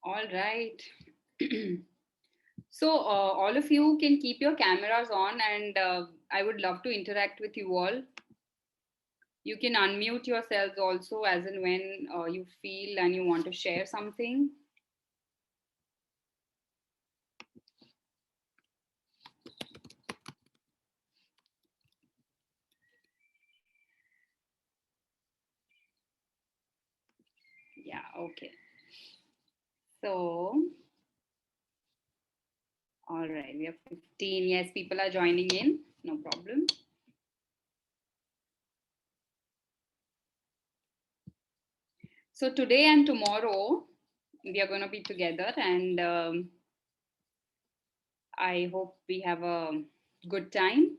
All right. So, all of you can keep your cameras on, and I would love to interact with you all. You can unmute yourselves also as and when you feel and you want to share something. Yeah, okay. So, all right, we have 15. Yes, people are joining in. No problem. So, today and tomorrow, we are going to be together, and I hope we have a good time.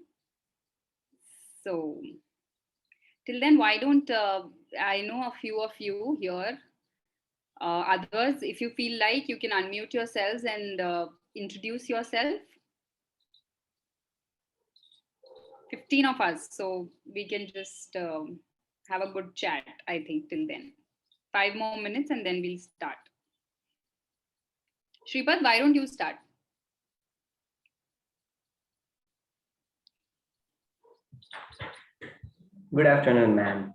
So, till then, why don't I know a few of you here? Others, if you feel like, you can unmute yourselves and introduce yourself. 15 of us, so we can just have a good chat, I think, till then. 5 more minutes and then we'll start. Shripad, why don't you start? Good afternoon, ma'am.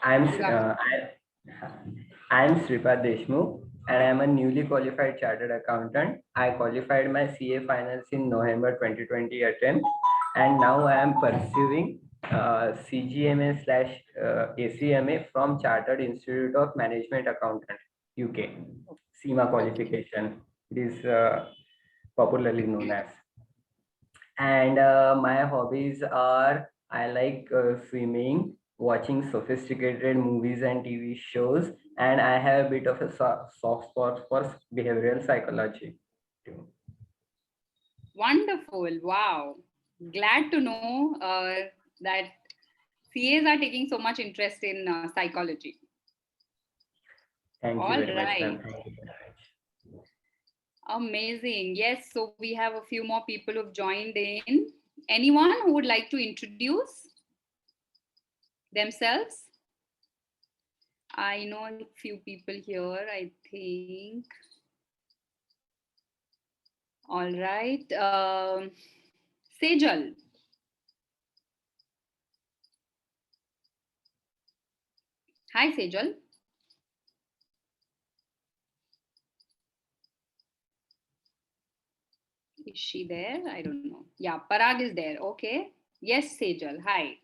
I'm Good afternoon. I'm Sripad Deshmukh, and I'm a newly qualified chartered accountant. I qualified my CA finals in November 2020 attempt, and now I am pursuing CGMA slash ACMA from Chartered Institute of Management Accountant, UK. CIMA qualification. It is popularly known as. And my hobbies are I like swimming, watching sophisticated movies and TV shows, and I have a bit of a soft spot for behavioral psychology too. Wonderful. Wow. Glad to know that CAs are taking so much interest in psychology. Thank you All very much, ma'am. right. Thank you very much. Amazing. Yes, so we have a few more people who've joined in. Anyone who would like to introduce themselves? I know a few people here, I think. All right. Sejal. Hi, Sejal. Is she there? I don't know. Yeah, Parag is there. Okay. Yes, Sejal. Hi.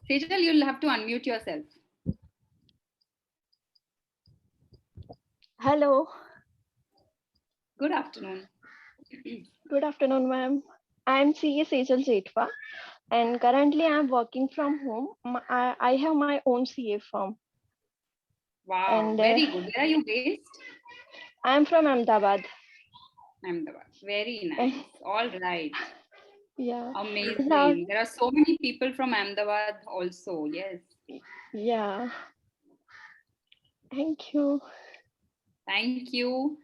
Sejal, you'll have to unmute yourself. Hello. Good afternoon. Good afternoon, ma'am. I'm CA Sejal Jetwa, and currently I'm working from home. I have my own CA firm. Wow, And very good. Where are you based? I'm from Ahmedabad. Ahmedabad. Very nice. All right. Yeah. Now, Amazing. There are so many people from Ahmedabad also. Yes. yeah. Thank you. Thank you.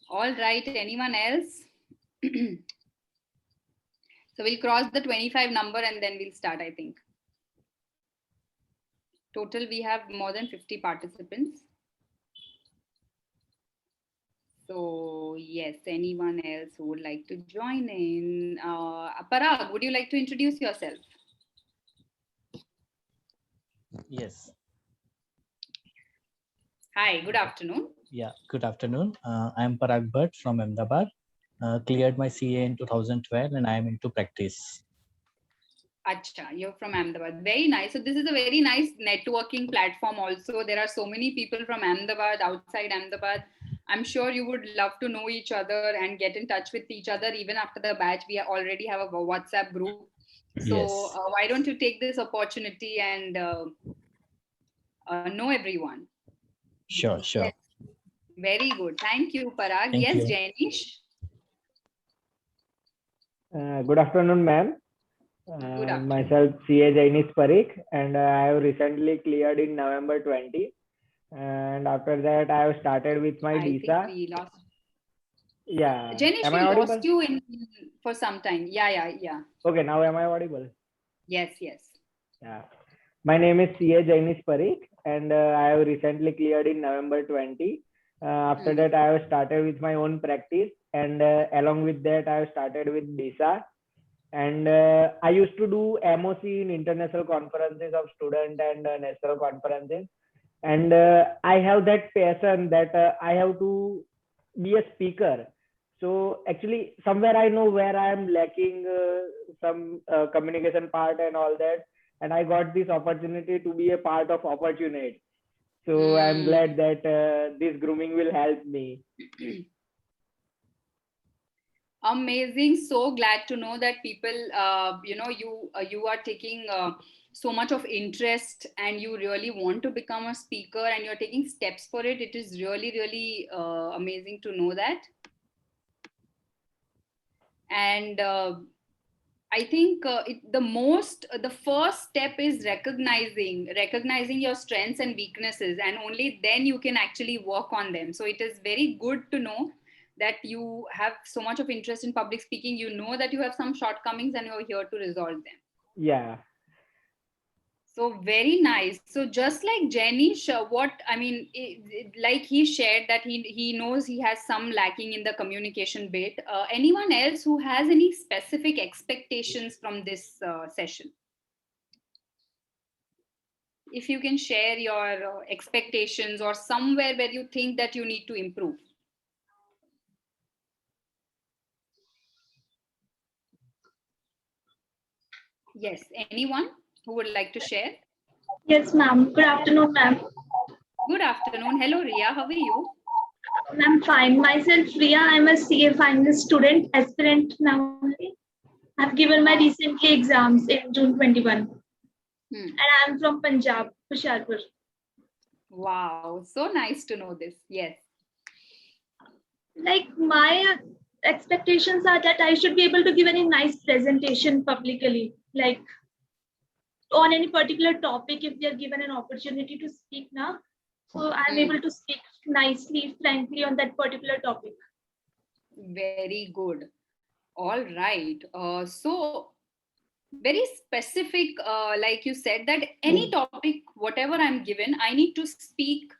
All right. Anyone else? So we'll cross the 25 number and then we'll start, I think. Total, we have more than 50 participants. So yes, anyone else who would like to join in? Parag, would you like to introduce yourself? Yes. Hi, good afternoon. Yeah, good afternoon. I'm Parag Bhatt from Ahmedabad. Cleared my CA in 2012 and I'm into practice. Acha, you're from Ahmedabad. Very nice. So this is a very nice networking platform also. There are so many people from Ahmedabad, outside Ahmedabad. I'm sure you would love to know each other and get in touch with each other even after the batch. We already have a WhatsApp group. So Yes. why don't you take this opportunity and know everyone? Sure, sure. Yes. Very good. Thank you, Parag. Thank Yes, you. Janish. Good afternoon, ma'am. Good afternoon. Myself, CA Jainis Parikh, and I have recently cleared in November 20. And after that, I have started with my I think DISA. we lost. Yeah. Janish, Am we I lost audible? you for some time. Yeah. Okay, now am I audible? Yes. Yeah. My name is CA Jainis Parikh, and I have recently cleared in November 20. After that, I have started with my own practice, and along with that, I have started with DISA. And I used to do MOC in international conferences of student and national conferences. And I have that passion that I have to be a speaker. So actually, somewhere I know where I am lacking some communication part and all that. And I got this opportunity to be a part of Opportune. So I'm glad that this grooming will help me. Amazing. So glad to know that people, you are taking so much of interest and you really want to become a speaker and you're taking steps for it. It is really, really amazing to know that. And I think the first step is recognizing your strengths and weaknesses, and only then you can actually work on them. So it is very good to know that you have so much of interest in public speaking. You know that you have some shortcomings and you're here to resolve them. Yeah. So very nice. So just like Jainis, like he shared that he knows he has some lacking in the communication bit. Anyone else who has any specific expectations from this session? If you can share your expectations or somewhere where you think that you need to improve. Yes, anyone who would like to share? Yes, ma'am. Good afternoon, ma'am. Good afternoon. Hello, Ria. How are you? I'm fine. Myself, Ria. I'm a CA final student, aspirant now. I've given my recently exams in June 21. And I'm from Punjab, Hoshiarpur. Wow. So nice to know this. Yes. Like my expectations are that I should be able to give any nice presentation publicly, like on any particular topic if they're given an opportunity to speak now. So I'm able to speak nicely, frankly on that particular topic. Very good. All right. So very specific, like you said, that any topic, whatever I'm given, I need to speak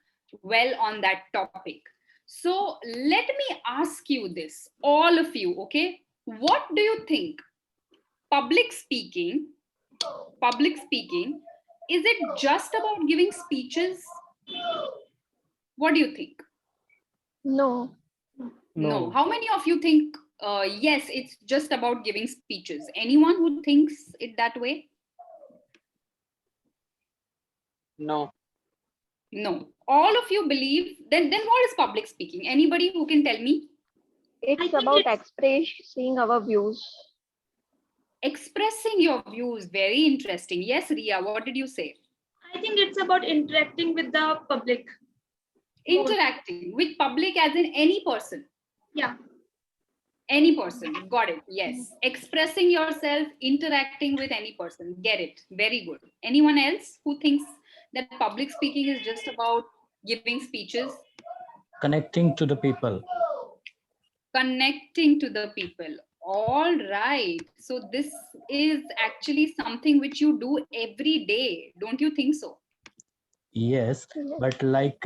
well on that topic. So let me ask you this, all of you, okay? What do you think? Public speaking, is it just about giving speeches? What do you think? No. No. How many of you think, yes, it's just about giving speeches? Anyone who thinks it that way? No. No. All of you believe, then what is public speaking? Anybody who can tell me? It's about expressing our views. Expressing your views. Very interesting. Yes, Ria, what did you say? I think it's about interacting with the public. Interacting with public as in any person. Yeah. Any person. Got it. Yes. Expressing yourself, interacting with any person. Get it. Very good. Anyone else who thinks that public speaking is just about giving speeches? Connecting to the people. Connecting to the people. All right. So this is actually something which you do every day. Don't you think so? Yes, but like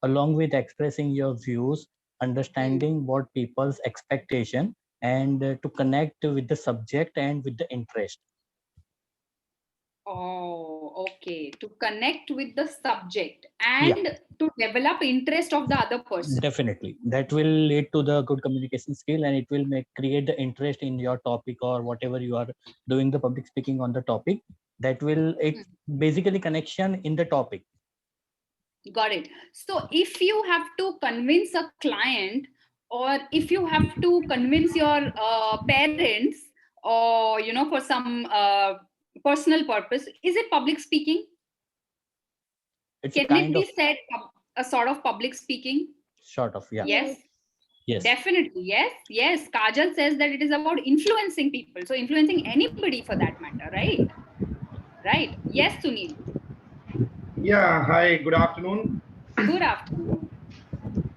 along with expressing your views, understanding what people's expectation and to connect with the subject and with the interest. Oh, okay. To connect with the subject and to develop interest of the other person. Definitely. That will lead to the good communication skill and it will create the interest in your topic or whatever you are doing the public speaking on the topic. That will, it's basically connection in the topic. Got it. So if you have to convince a client or if you have to convince your parents or, for some personal purpose, is it public speaking? Can it be said a sort of public speaking? Sort of, yeah. Yes. Yes. Definitely. Yes. Yes. Kajal says that it is about influencing people. So influencing anybody for that matter, right? Right. Yes, Sunil. Yeah. Hi. Good afternoon. Good afternoon.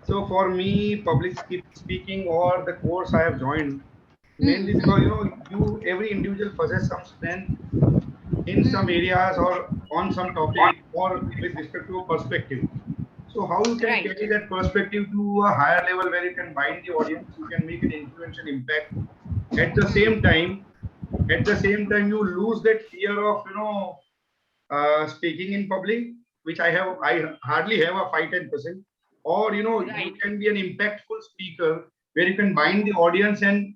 So for me, public speaking or the course I have joined, mainly because every individual possesses some strength in some areas or on some topic or with respect to a perspective. So how you can carry that perspective to a higher level where you can bind the audience, you can make an influential impact. At the same time, you lose that fear of speaking in public, which I hardly have a 5-10%. Or you can be an impactful speaker where you can bind the audience and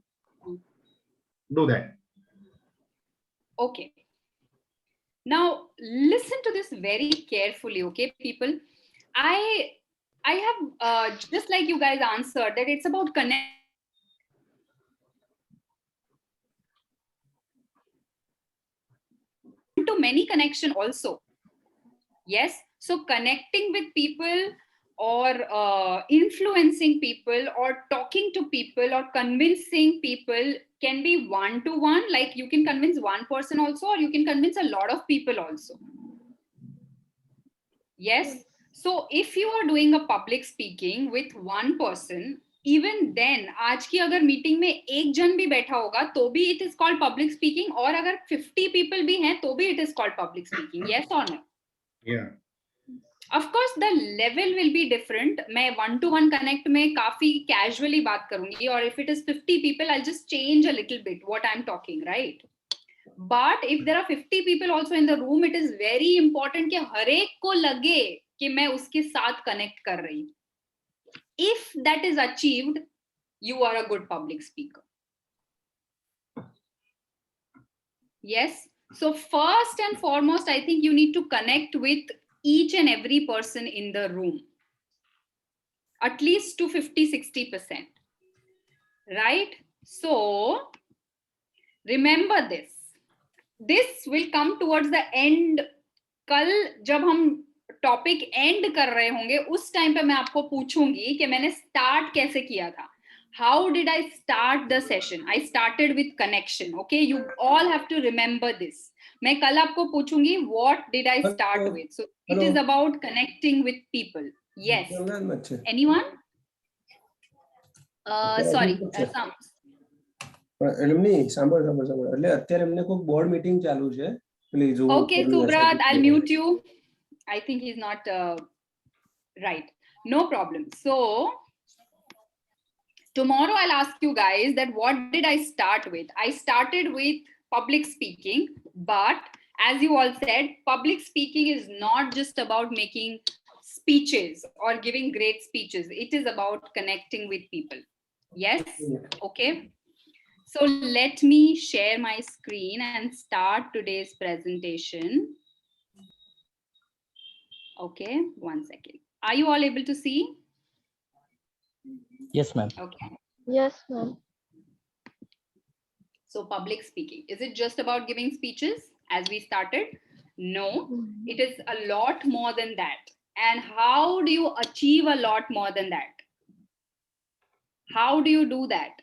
do that. Okay. Now listen to this very carefully, okay, people. I have just like you guys answered that it's about connect to many connection also. Yes, so connecting with people or influencing people or talking to people or convincing people can be one-to-one, like you can convince one person also, or you can convince a lot of people also. Yes, so if you are doing a public speaking with one person, even then आज की अगर meeting में एक जन भी बैठा होगा तो भी it is called public speaking, और अगर 50 people भी हैं तो भी it is called public speaking. Yes or no? Yeah. Of course, the level will be different. मैं one-to-one connect में काफी casually बात करूंगी, और if it is 50 people, I'll just change a little bit what I'm talking, right? But if there are 50 people also in the room, it is very important कि हर एक को लगे कि मैं उसके साथ connect कर रही हूँ. If that is achieved, you are a good public speaker. Yes. So first and foremost, I think you need to connect with each and every person in the room, at least to 50-60%. Right? So remember this. This will come towards the end. कल जब हम topic and कर रहे होंगे उस time पे मैं आपको पूछूंगी कि मैंने स्टार्ट कैसे किया था. How did I start the session? I started with connection. Okay, you all have to remember this. मैं कल आपको पूछूंगी what did I start with? So it is about connecting with people. Yes. Anyone? Sorry. એટલે અત્યારે એમને કોઈ board meeting ચાલુ છે. Please Okay, Subrat, I'll mute you. I think he's not right. No problem. So tomorrow I'll ask you guys that what did I start with? I started with public speaking, but as you all said, public speaking is not just about making speeches or giving great speeches. It is about connecting with people. Yes? Okay. So let me share my screen and start today's presentation. Okay, 1 second. Are you all able to see? Yes, ma'am. Okay. Yes, ma'am. So public speaking, is it just about giving speeches as we started? No, it is a lot more than that. And how do you achieve a lot more than that? How do you do that?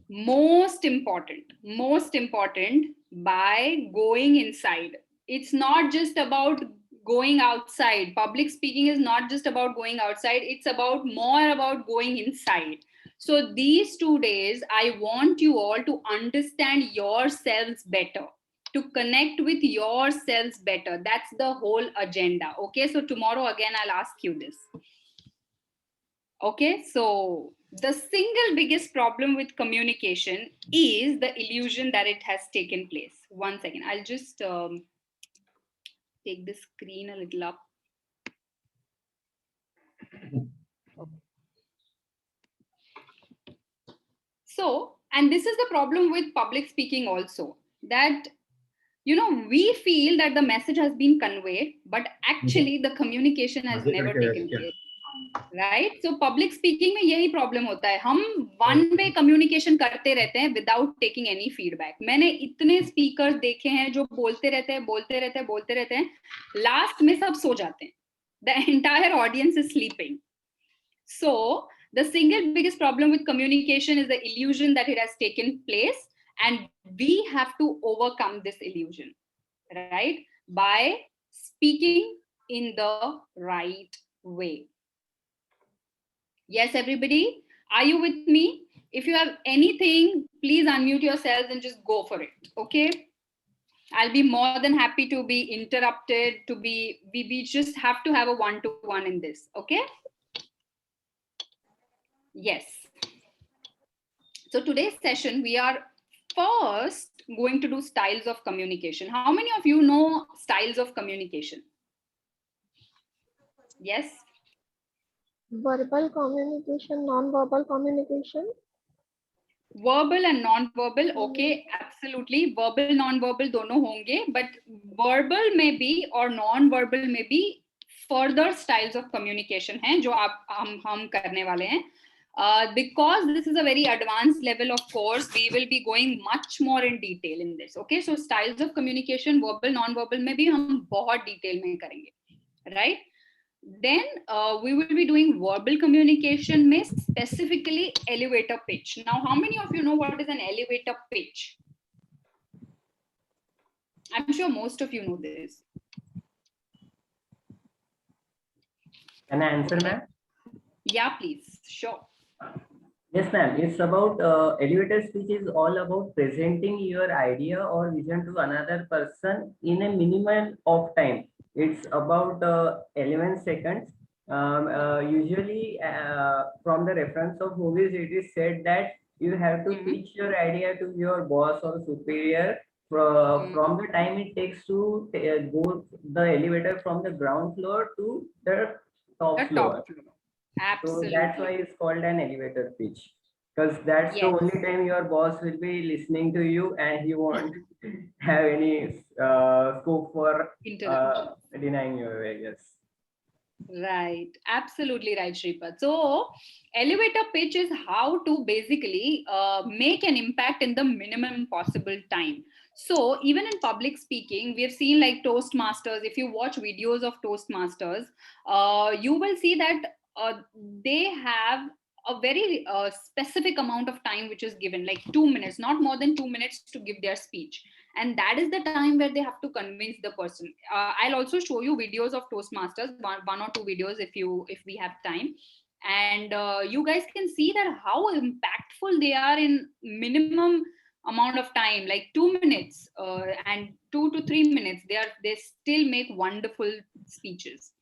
Most important, by going inside. It's not just about going outside. Public speaking is not just about going outside. It's more about going inside. So these 2 days, I want you all to understand yourselves better, to connect with yourselves better. That's the whole agenda. Okay, so tomorrow again, I'll ask you this. Okay, so the single biggest problem with communication is the illusion that it has taken place. 1 second, I'll just take the screen a little up. So, and this is the problem with public speaking also, that we feel that the message has been conveyed, but actually the communication has never taken place. Right? So public speaking में यही problem होता है, हम one way communication करते रहते हैं without taking any feedback. मैंने इतने speakers देखे हैं जो बोलते रहते हैं, last में सब सो जाते हैं. The entire audience is sleeping. So the single biggest problem with communication is the illusion that it has taken place, and we have to overcome this illusion, right? By speaking in the right way. Yes, everybody, are you with me? If you have anything, please unmute yourselves and just go for it, okay? I'll be more than happy to be interrupted, we just have to have a one-to-one in this, okay? Yes. So today's session, we are first going to do styles of communication. How many of you know styles of communication? Yes? Verbal communication, non-verbal communication. Verbal and non-verbal, okay, absolutely. Verbal, non-verbal दोनों होंगे, but verbal में भी और non-verbal में भी further styles of communication हैं जो हम करने वाले हैं. Because this is a very advanced level of course, we will be going much more in detail in this. Okay, so styles of communication, verbal, non-verbal में भी हम बहुत detail में करेंगे, right? Then we will be doing verbal communication में specifically elevator pitch. Now, how many of you know what is an elevator pitch? I'm sure most of you know this. Can I answer, ma'am? Yeah, please. Sure. Yes, ma'am. It's about elevator speech is all about presenting your idea or vision to another person in a minimum of time. It's about 11 seconds. Usually, from the reference of movies, it is said that you have to pitch your idea to your boss or superior from the time it takes to go the elevator from the ground floor to the top floor. Absolutely. So that's why it's called an elevator pitch, because that's the Yes. only time your boss will be listening to you and he won't have any scope for denying your way. Yes. Right, absolutely right, Shripad. So, elevator pitch is how to basically make an impact in the minimum possible time. So, even in public speaking, we have seen like Toastmasters. If you watch videos of Toastmasters, you will see that they have a very specific amount of time which is given, like 2 minutes, not more than 2 minutes to give their speech. And that is the time where they have to convince the person. I'll also show you videos of Toastmasters, one or two videos if we have time, and you guys can see that how impactful they are in minimum amount of time, like 2 minutes and 2 to 3 minutes. They still make wonderful speeches.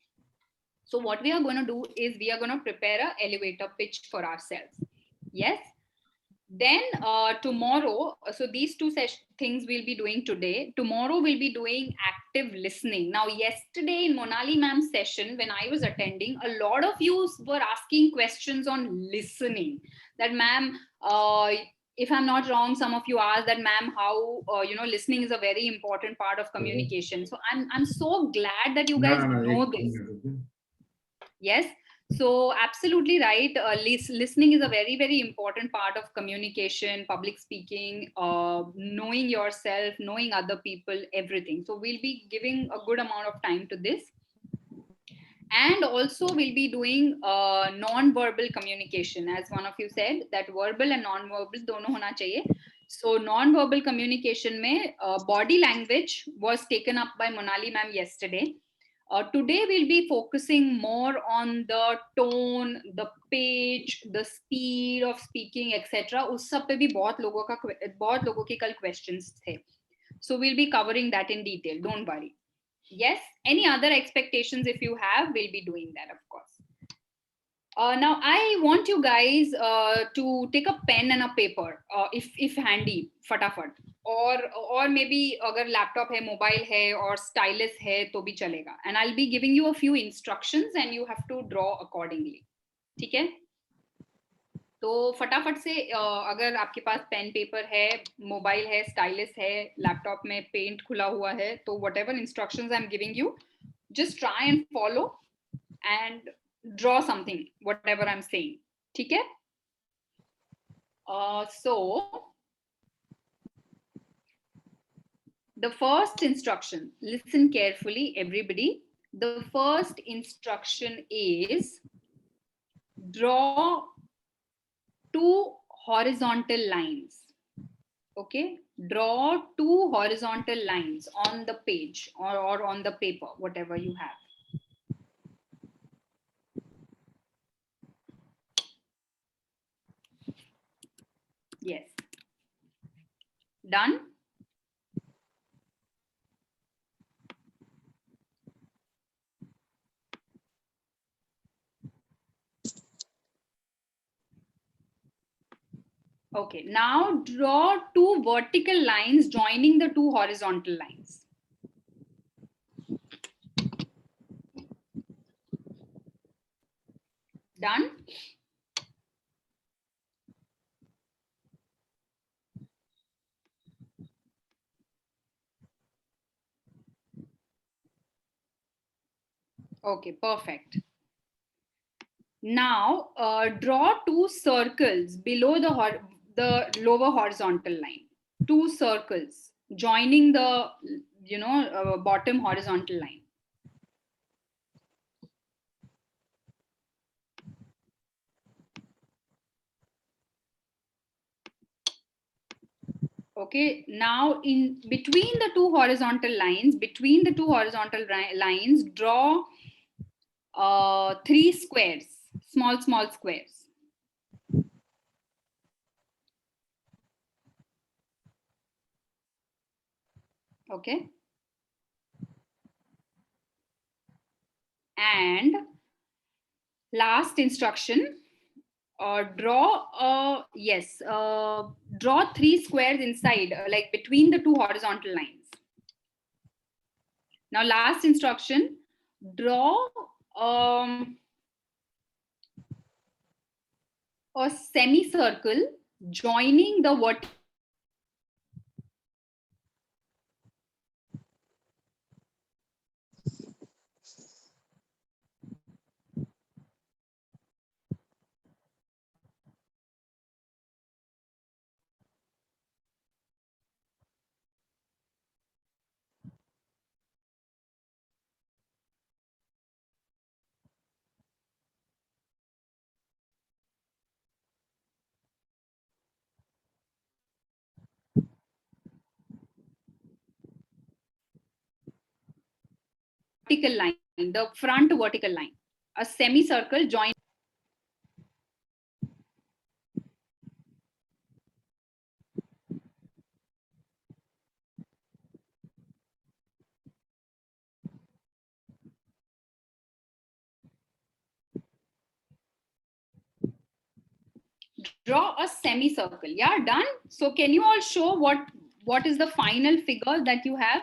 So what we are going to do is we are going to prepare an elevator pitch for ourselves. Yes. Then tomorrow, so these two things we'll be doing today. Tomorrow we'll be doing active listening. Now, yesterday in Monali ma'am's session, when I was attending, a lot of you were asking questions on listening. That ma'am, if I'm not wrong, some of you asked that ma'am, how listening is a very important part of communication. So I'm so glad that you guys know this. Yes. So absolutely right. Listening is a very, very important part of communication, public speaking, knowing yourself, knowing other people, everything. So we'll be giving a good amount of time to this. And also we'll be doing non-verbal communication. As one of you said, that verbal and non-verbal dono hona chahiye. So non-verbal communication mein body language was taken up by Monali ma'am yesterday. Today we'll be focusing more on the tone, the pitch, the speed of speaking, etc. उस सब पे भी बहुत लोगों के कल questions थे. So we'll be covering that in detail. Don't worry. Yes. Any other expectations if you have, we'll be doing that, of course. Now I want you guys to take a pen and a paper, if handy, fatafat. Or maybe अगर laptop है, mobile है और stylus है तो भी चलेगा. And I'll be giving you a few instructions and you have to draw accordingly. ठीक है? तो फटाफट से अगर आपके पास पेन पेपर है, मोबाइल है, स्टाइलस है, लैपटॉप में पेंट खुला हुआ है, तो whatever instructions I'm giving you, just try and follow and draw something, whatever I'm saying. ठीक है? So the first instruction, listen carefully, everybody. The first instruction is draw 2 horizontal lines. Okay, draw 2 horizontal lines on the page or on the paper, whatever you have. Yes. Done? Okay, now draw two vertical lines joining the two horizontal lines. Done? Okay, perfect. Now draw two circles below the lower horizontal line. Two circles joining the bottom horizontal line. Okay, now in between the two horizontal lines, draw three squares, small squares. Okay. And last instruction, draw three squares inside, like between the two horizontal lines. Now last instruction, draw a semicircle joining the vertical line, the front vertical line, a semicircle join. Draw a semicircle. Yeah, done. So can you all show what is the final figure that you have?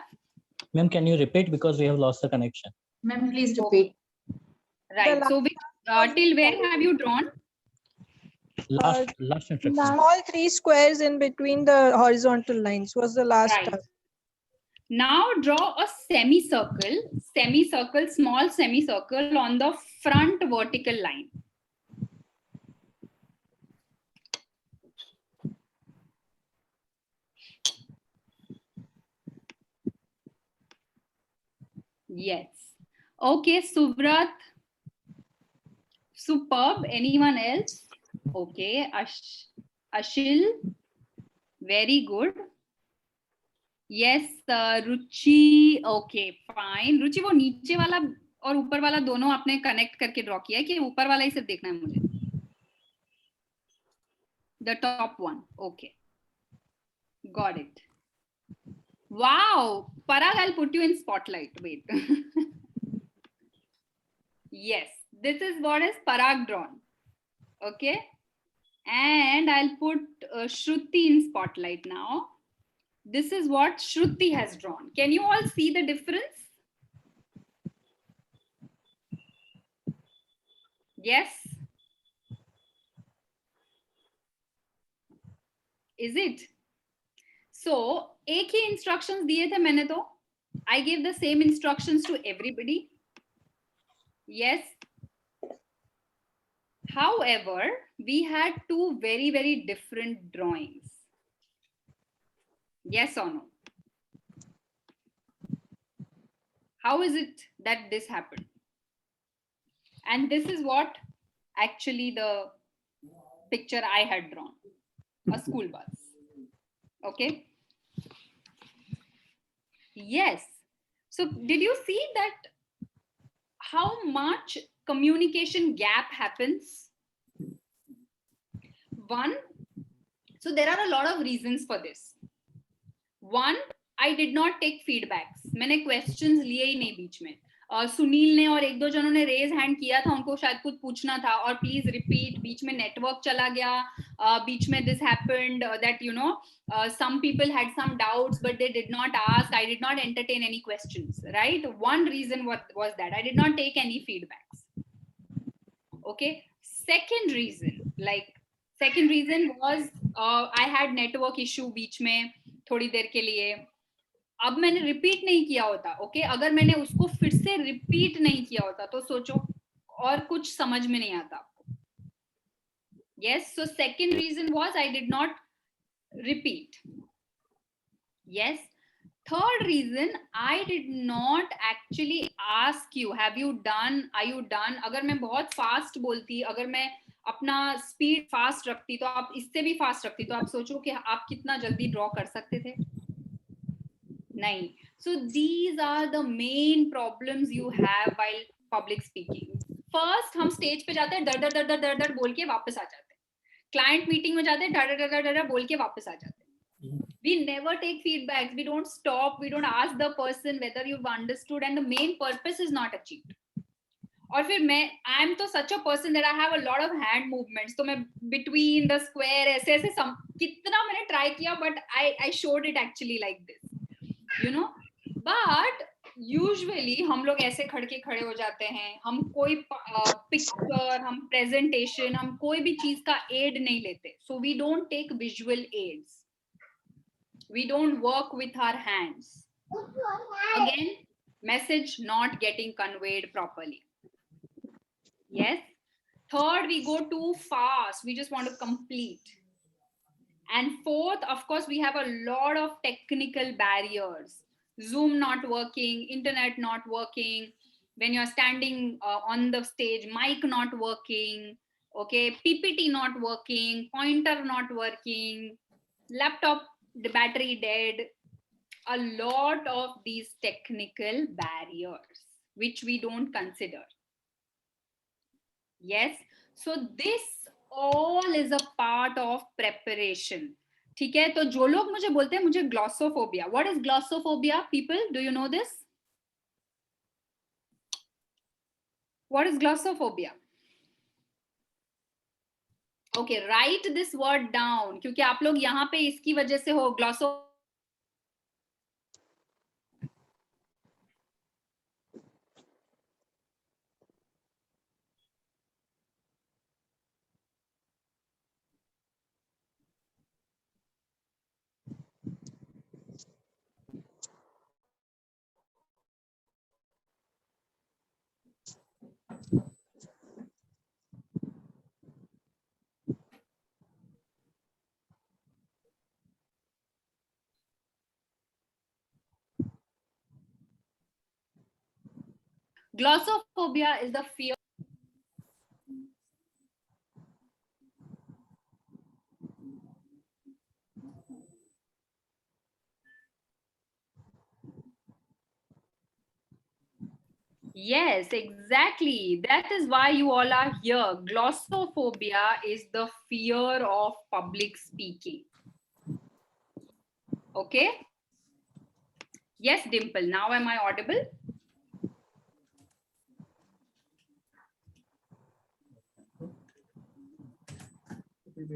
Ma'am, can you repeat, because we have lost the connection? Ma'am, please repeat. Right. So till where have you drawn? Last instruction. Small three squares in between the horizontal lines was the last Right. Now draw a semicircle, small semicircle on the front vertical line. Yes. Okay, Subrat. Superb. Anyone else? Okay, Ashil. Very good. Yes, Ruchi. Okay, fine. Ruchi, वो नीचे वाला और ऊपर वाला दोनों आपने connect करके draw किया है कि ऊपर वाला ही सिर्फ देखना है मुझे? The top one. Okay. Got it. Wow. Parag, I'll put you in spotlight. Wait. Yes, this is what is Parag drawn. Okay. And I'll put Shruti in spotlight now. This is what Shruti has drawn. Can you all see the difference? Yes. Is it? So, एक ही instructions दिए थे मैंने तो. I gave the same instructions to everybody. Yes. However, we had two very, very different drawings. Yes or no? How is it that this happened? And this is what actually the picture I had drawn. A school bus. Okay. Yes. So did you see that how much communication gap happens? One, so there are a lot of reasons for this. One, I did not take feedbacks. मैंने questions लिए ही नहीं बीच में. सुनील ने और एक दो जनों ने रेज हैंड किया था, उनको शायद कुछ पूछना था, और प्लीज रिपीट. बीच में नेटवर्क चला गया, बीच में this happened that you know some people had some doubts but they did not ask. I did not entertain any questions, right? One reason was that I did not take any feedbacks. Okay, second reason was I had network issue बीच में थोड़ी देर के लिए. अब मैंने repeat नहीं किया होता, okay, अगर मैंने उसको फिर से रिपीट नहीं किया होता तो सोचो और कुछ समझ में नहीं आता आपको. Yes, so second reason was I did not repeat. Yes, third reason, I did not actually ask you, have you done, are you done. अगर मैं बहुत फास्ट बोलती, अगर मैं अपना स्पीड फास्ट रखती, तो आप इससे भी फास्ट रखती, तो आप सोचो कि आप कितना जल्दी ड्रॉ कर सकते थे. नहीं. So these are the main problems you have while public speaking. First, हम स्टेज पे जाते हैं, डर डर डर डर डर डर बोल के वापस आ जाते हैं. क्लाइंट मीटिंग में जाते हैं, डर डर डर डर बोल के वापस आ जाते हैं. We never take feedbacks. We don't stop. We don't ask the person whether you've understood, and the main purpose is not achieved. और फिर I am तो such a person that I have a lot of hand movements. तो मैं between the square ऐसे कितना मैंने try किया, but I showed it actually like this, you know. But usually हम लोग ऐसे खड़े हो जाते हैं. हम कोई picture, हम presentation, हम कोई भी चीज का aid नहीं लेते. So we don't take visual aids. We don't work with our hands. Again, message not getting conveyed properly. Yes. Third, we go too fast. We just want to complete. And fourth, of course, we have a lot of technical barriers. Zoom not working, internet not working. When you're standing on the stage, mic not working. Okay, PPT not working, pointer not working, laptop the battery dead. A lot of these technical barriers which we don't consider. Yes, so this all is a part of preparation. ठीक है, तो जो लोग मुझे बोलते हैं मुझे glossophobia, what is glossophobia? People, do you know this? What is glossophobia? Okay, write this word down, क्योंकि आप लोग यहाँ पे इसकी वजह से हो ग्लॉसो. Glossophobia is the fear. Yes, exactly. That is why you all are here. Glossophobia is the fear of public speaking. Okay? Yes, Dimple. Now am I audible?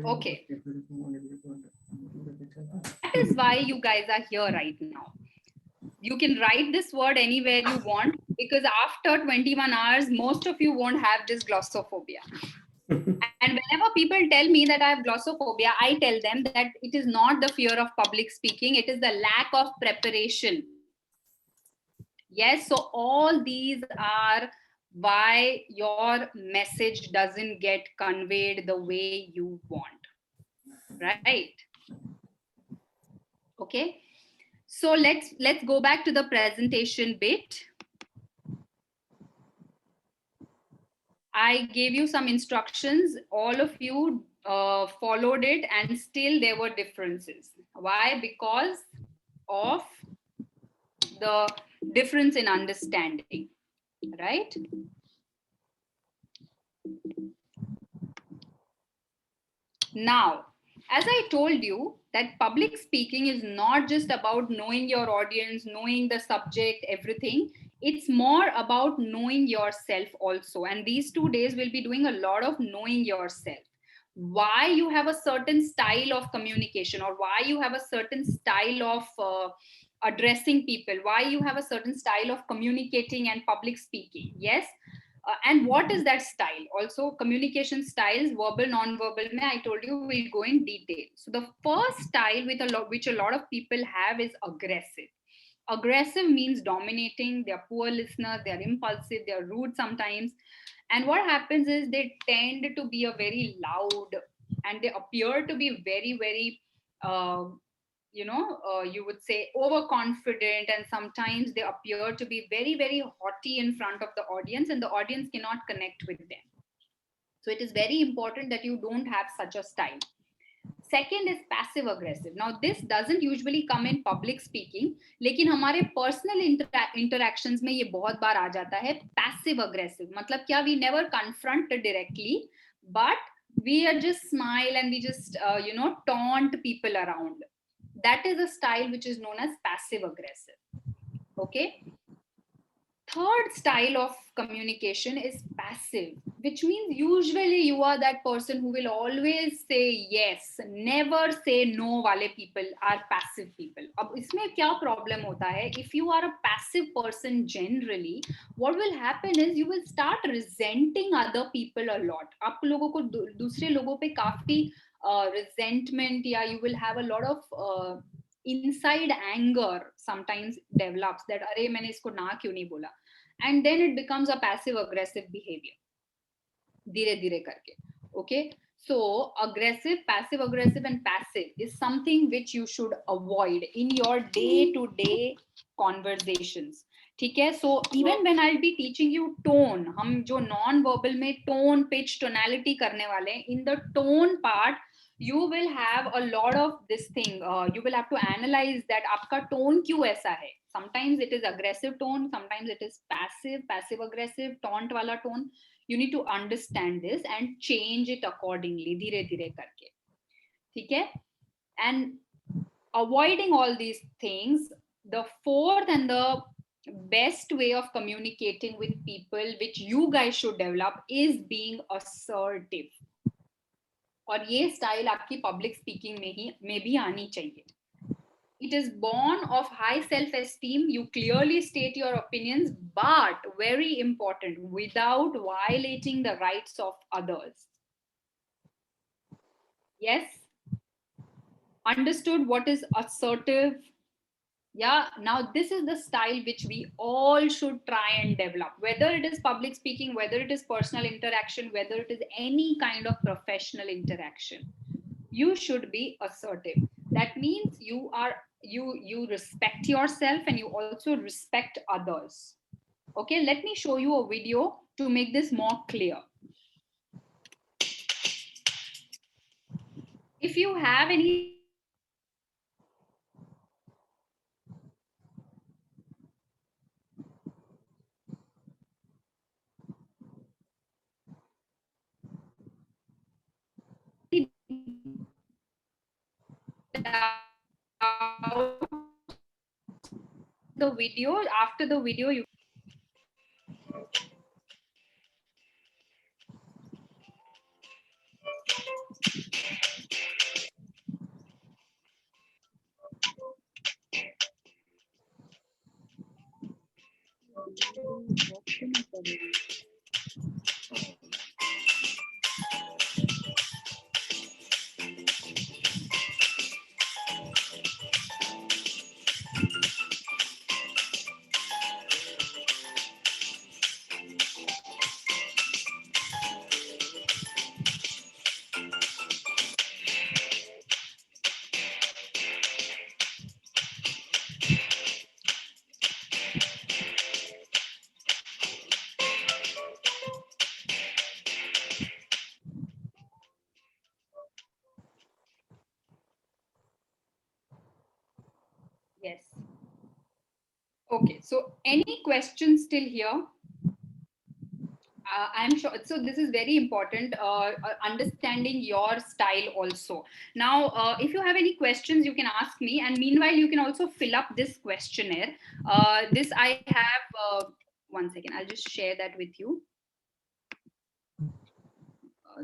Okay. That is why you guys are here right now. You can write this word anywhere you want, because after 21 hours, most of you won't have this glossophobia. And whenever people tell me that I have glossophobia, I tell them that it is not the fear of public speaking, it is the lack of preparation. Yes, so all these are why your message doesn't get conveyed the way you want, right? Okay, so let's go back to the presentation bit. I gave you some instructions, all of you followed it, and still there were differences. Why? Because of the difference in understanding, right? Now, as I told you, that public speaking is not just about knowing your audience, knowing the subject, everything. It's more about knowing yourself also. And these 2 days we'll be doing a lot of knowing yourself. Why you have a certain style of communication, or why you have a certain style of addressing people, why you have a certain style of communicating and public speaking. Yes. And what is that style? Also, communication styles, verbal, non-verbal. I told you we'll go in detail. So the first style which a lot of people have is aggressive. Aggressive means dominating. They're poor listeners. They're impulsive. They're rude sometimes. And what happens is they tend to be a very loud, and they appear to be very, very you would say overconfident, and sometimes they appear to be very, very haughty in front of the audience, and the audience cannot connect with them. So it is very important that you don't have such a style. Second is passive aggressive. Now this doesn't usually come in public speaking, लेकिन हमारे personal interactions में ये बहुत बार आ जाता है. Passive aggressive मतलब क्या? We never confront directly, but we are just smile and we just taunt people around. That is a style which is known as passive aggressive. Okay. Third style of communication is passive, which means usually you are that person who will always say yes, never say no. Wale people are passive people. Ab isme kya problem hota hai? If you are a passive person generally, what will happen is you will start resenting other people a lot. Aap logo ko dusre logo pe kafi resentment, ya you will have a lot of inside anger sometimes develops that अरे मैंने इसको ना क्यों नहीं बोला, and then it becomes a passive aggressive behavior धीरे धीरे करके. Okay, so aggressive, passive aggressive and passive is something which you should avoid in your day to day conversations. ठीक है. So even when I'll be teaching you tone, हम जो non verbal में tone, pitch, tonality करने वाले हैं, in the tone part you will have a lot of this thing. You will have to analyze that आपका tone क्यों ऐसा है. Sometimes it is aggressive tone, sometimes it is passive aggressive, taunt wala tone. You need to understand this and change it accordingly, धीरे धीरे करके. ठीक है. And avoiding all these things, the fourth and the best way of communicating with people which you guys should develop is being assertive. और ये style आपकी public speaking में भी आनी चाहिए. It is born of high self-esteem. You clearly state your opinions, but very important, without violating the rights of others. Yes? Understood what is assertive? Yeah, now this is the style which we all should try and develop, whether it is public speaking, whether it is personal interaction, whether it is any kind of professional interaction. You should be assertive. That means you respect yourself and you also respect others. Okay, let me show you a video to make this more clear. If you have any the video, after the video you yes. Okay, so any questions still here? I'm sure. So this is very important, understanding your style also. Now, if you have any questions, you can ask me. And meanwhile, you can also fill up this questionnaire. This I have, 1 second, I'll just share that with you.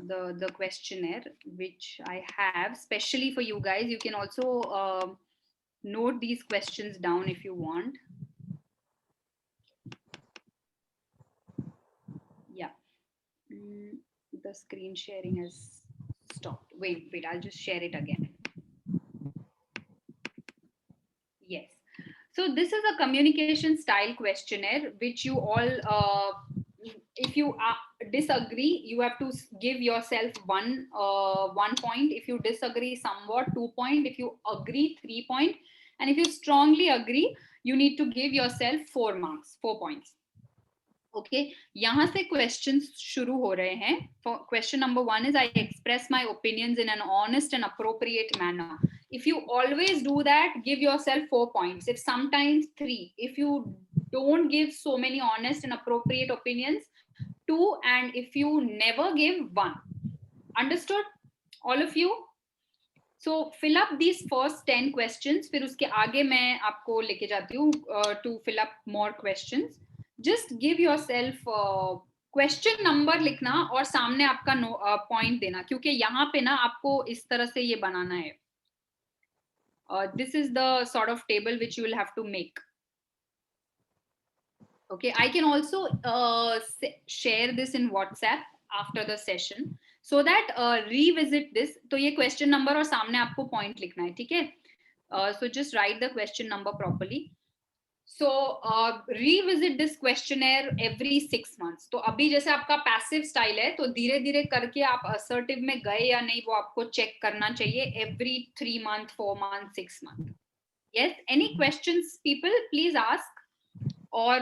The questionnaire which I have specially for you guys. You can also note these questions down if you want. Yeah. The screen sharing has stopped. Wait, I'll just share it again. Yes. So this is a communication style questionnaire which you all, if you disagree, you have to give yourself one point. If you disagree somewhat, 2 point. If you agree, 3 point. And if you strongly agree, you need to give yourself 4 marks, 4 points. Okay, यहाँ से questions शुरू हो रहे हैं. For question number 1 is, I express my opinions in an honest and appropriate manner. If you always do that, give yourself 4 points. If sometimes 3. If you don't give so many honest and appropriate opinions, 2. And if you never give, 1. Understood, all of you? So fill up these first 10 questions. फिर उसके आगे मैं आपको लेके जाती हूँ to fill up more questions. Just give yourself question number लिखना और सामने आपका point देना, क्योंकि यहाँ पे ना आपको इस तरह से ये बनाना है. This is the sort of table which you will have to make. Okay, I can also share this in WhatsApp after the session, so that revisit this. तो ये question number और सामने आपको point लिखना है, ठीक है? So just write the question number properly. So revisit this questionnaire every 6 months. तो अभी जैसे आपका passive style है, तो धीरे धीरे करके आप assertive में गए या नहीं वो आपको check करना चाहिए every 3 month, 4 month, 6 month. Yes, any questions, people? Please ask. Or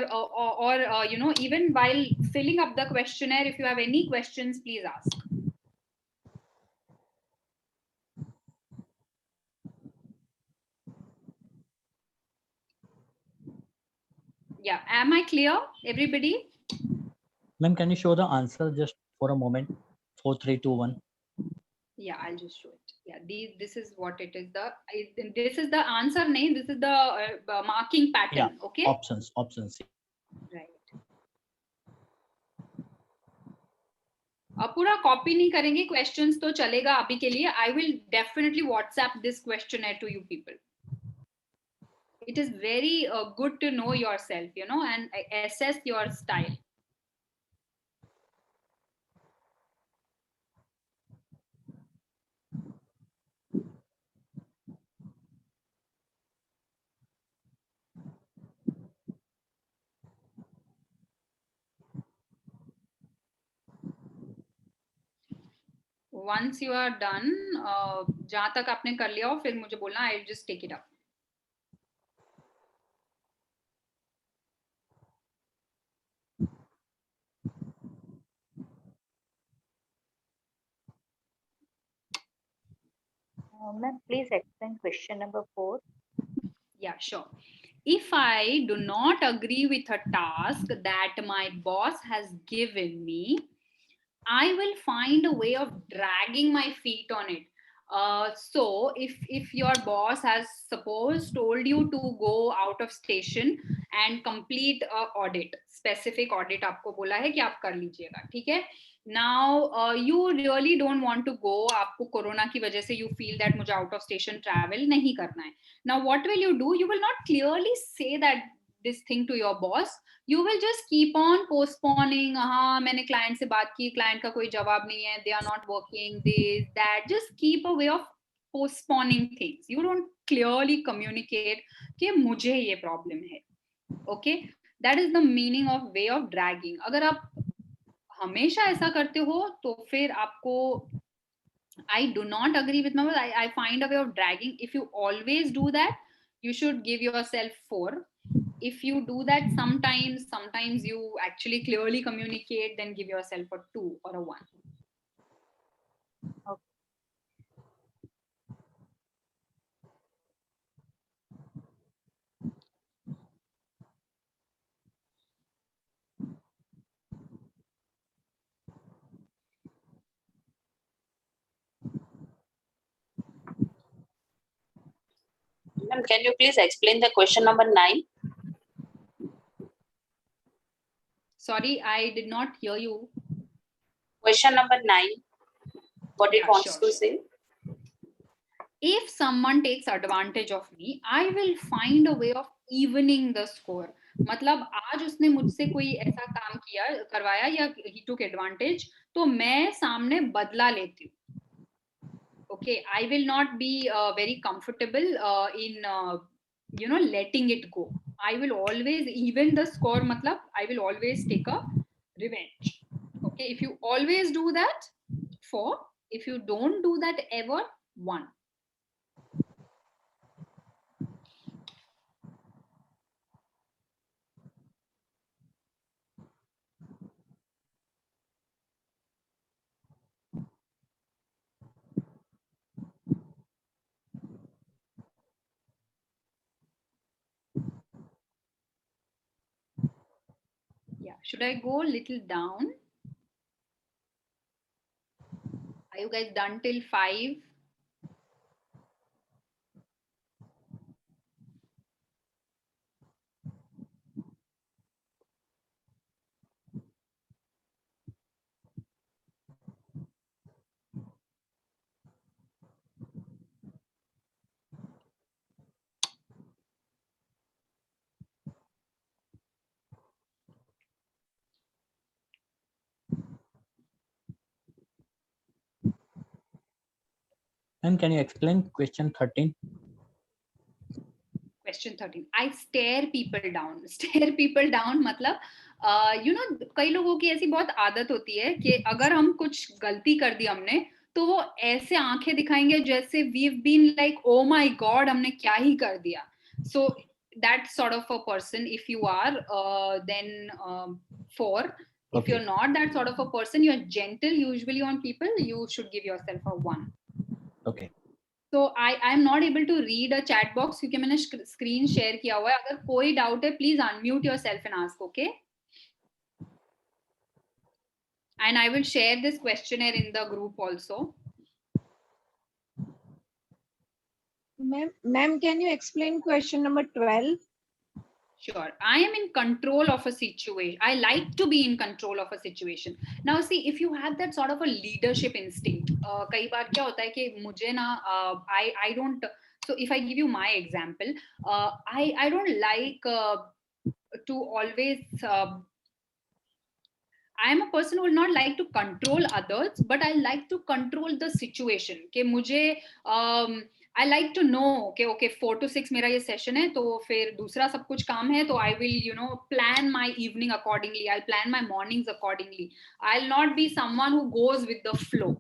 you know, even while filling up the questionnaire, if you have any questions, please ask. Yeah, am I clear, everybody? Ma'am, can you show the answer just for a moment? 4, 3, 2, 1. Yeah, I'll just show it. Yeah, this is what it is. This is the answer name. This is the marking pattern. Yeah, okay. Options. Right. पूरा copy नहीं करेंगे questions तो चलेगा अभी के लिए. I will definitely WhatsApp this questionnaire to you people. It is very good to know yourself, you know, and assess your style. Once you are done, जहाँ तक आपने कर लिया हो फिर मुझे बोलना. I'll just take it up. Ma'am, please explain question number 4. Yeah, sure. If I do not agree with a task that my boss has given me, I will find a way of dragging my feet on it. So if your boss has suppose told you to go out of station and complete a audit, specific audit आपको बोला है कि आप कर लीजिएगा, ठीक है? Now you really don't want to go. आपको कोरोना की वजह से you feel that मुझे out of station travel नहीं करना है. Now what will you do? You will not clearly say that this thing to your boss. You will just keep on postponing. हाँ मैंने client से बात की, client का कोई जवाब नहीं है, they are not working, this that. Just keep a way of postponing things. You don't clearly communicate कि मुझे ये problem है. Okay, that is the meaning of way of dragging. अगर आप हमेशा ऐसा करते हो तो फिर आपको I do not agree with my boss. I find a way of dragging. If you always do that, you should give yourself 4. If you do that sometimes you actually clearly communicate, then give yourself a 2 or a 1. Okay. Ma'am, can you please explain the question number 9? Sorry, I did not hear you. Question number 9. What it wants to say? If someone takes advantage of me, I will find a way of evening the score. मतलब आज उसने मुझसे कोई ऐसा काम किया करवाया या he took advantage, तो मैं सामने बदला लेती हूँ. Okay, I will not be very comfortable in letting it go. I will always even the score. मतलब I will always take a revenge. Okay, if you always do that, 4. If you don't do that ever, 1. Yeah, should I go a little down? Are you guys done till 5? And can you explain question 13? Question 13. I stare people down. Stare people down मतलब कई लोगों की ऐसी बहुत आदत होती है कि अगर हम कुछ गलती कर दी हमने तो वो ऐसे आंखें दिखाएंगे जैसे we've been like oh my god हमने क्या ही कर दिया. So that sort of a person if you are then 4. If Okay. you're not that sort of a person, you're gentle usually on people, you should give yourself a 1. Okay. तो I am not able to read a chat box क्योंकि मैंने screen share किया हुआ है. अगर कोई doubt है please unmute yourself and ask. Okay, and I will share this questionnaire in the group also. Ma'am, can you explain question number 12? Sure. I am in control of a situation. I like to be in control of a situation. Now see, if you have that sort of a leadership instinct, कई बार क्या होता है कि मुझे ना I don't. So if I give you my example, I don't like to always. I am a person who will not like to control others, but I like to control the situation. कि मुझे I like to know कि okay 4 to 6 मेरा ये session है तो फिर दूसरा सब कुछ काम है तो I will plan my evening accordingly. I'll plan my mornings accordingly. I'll not be someone who goes with the flow.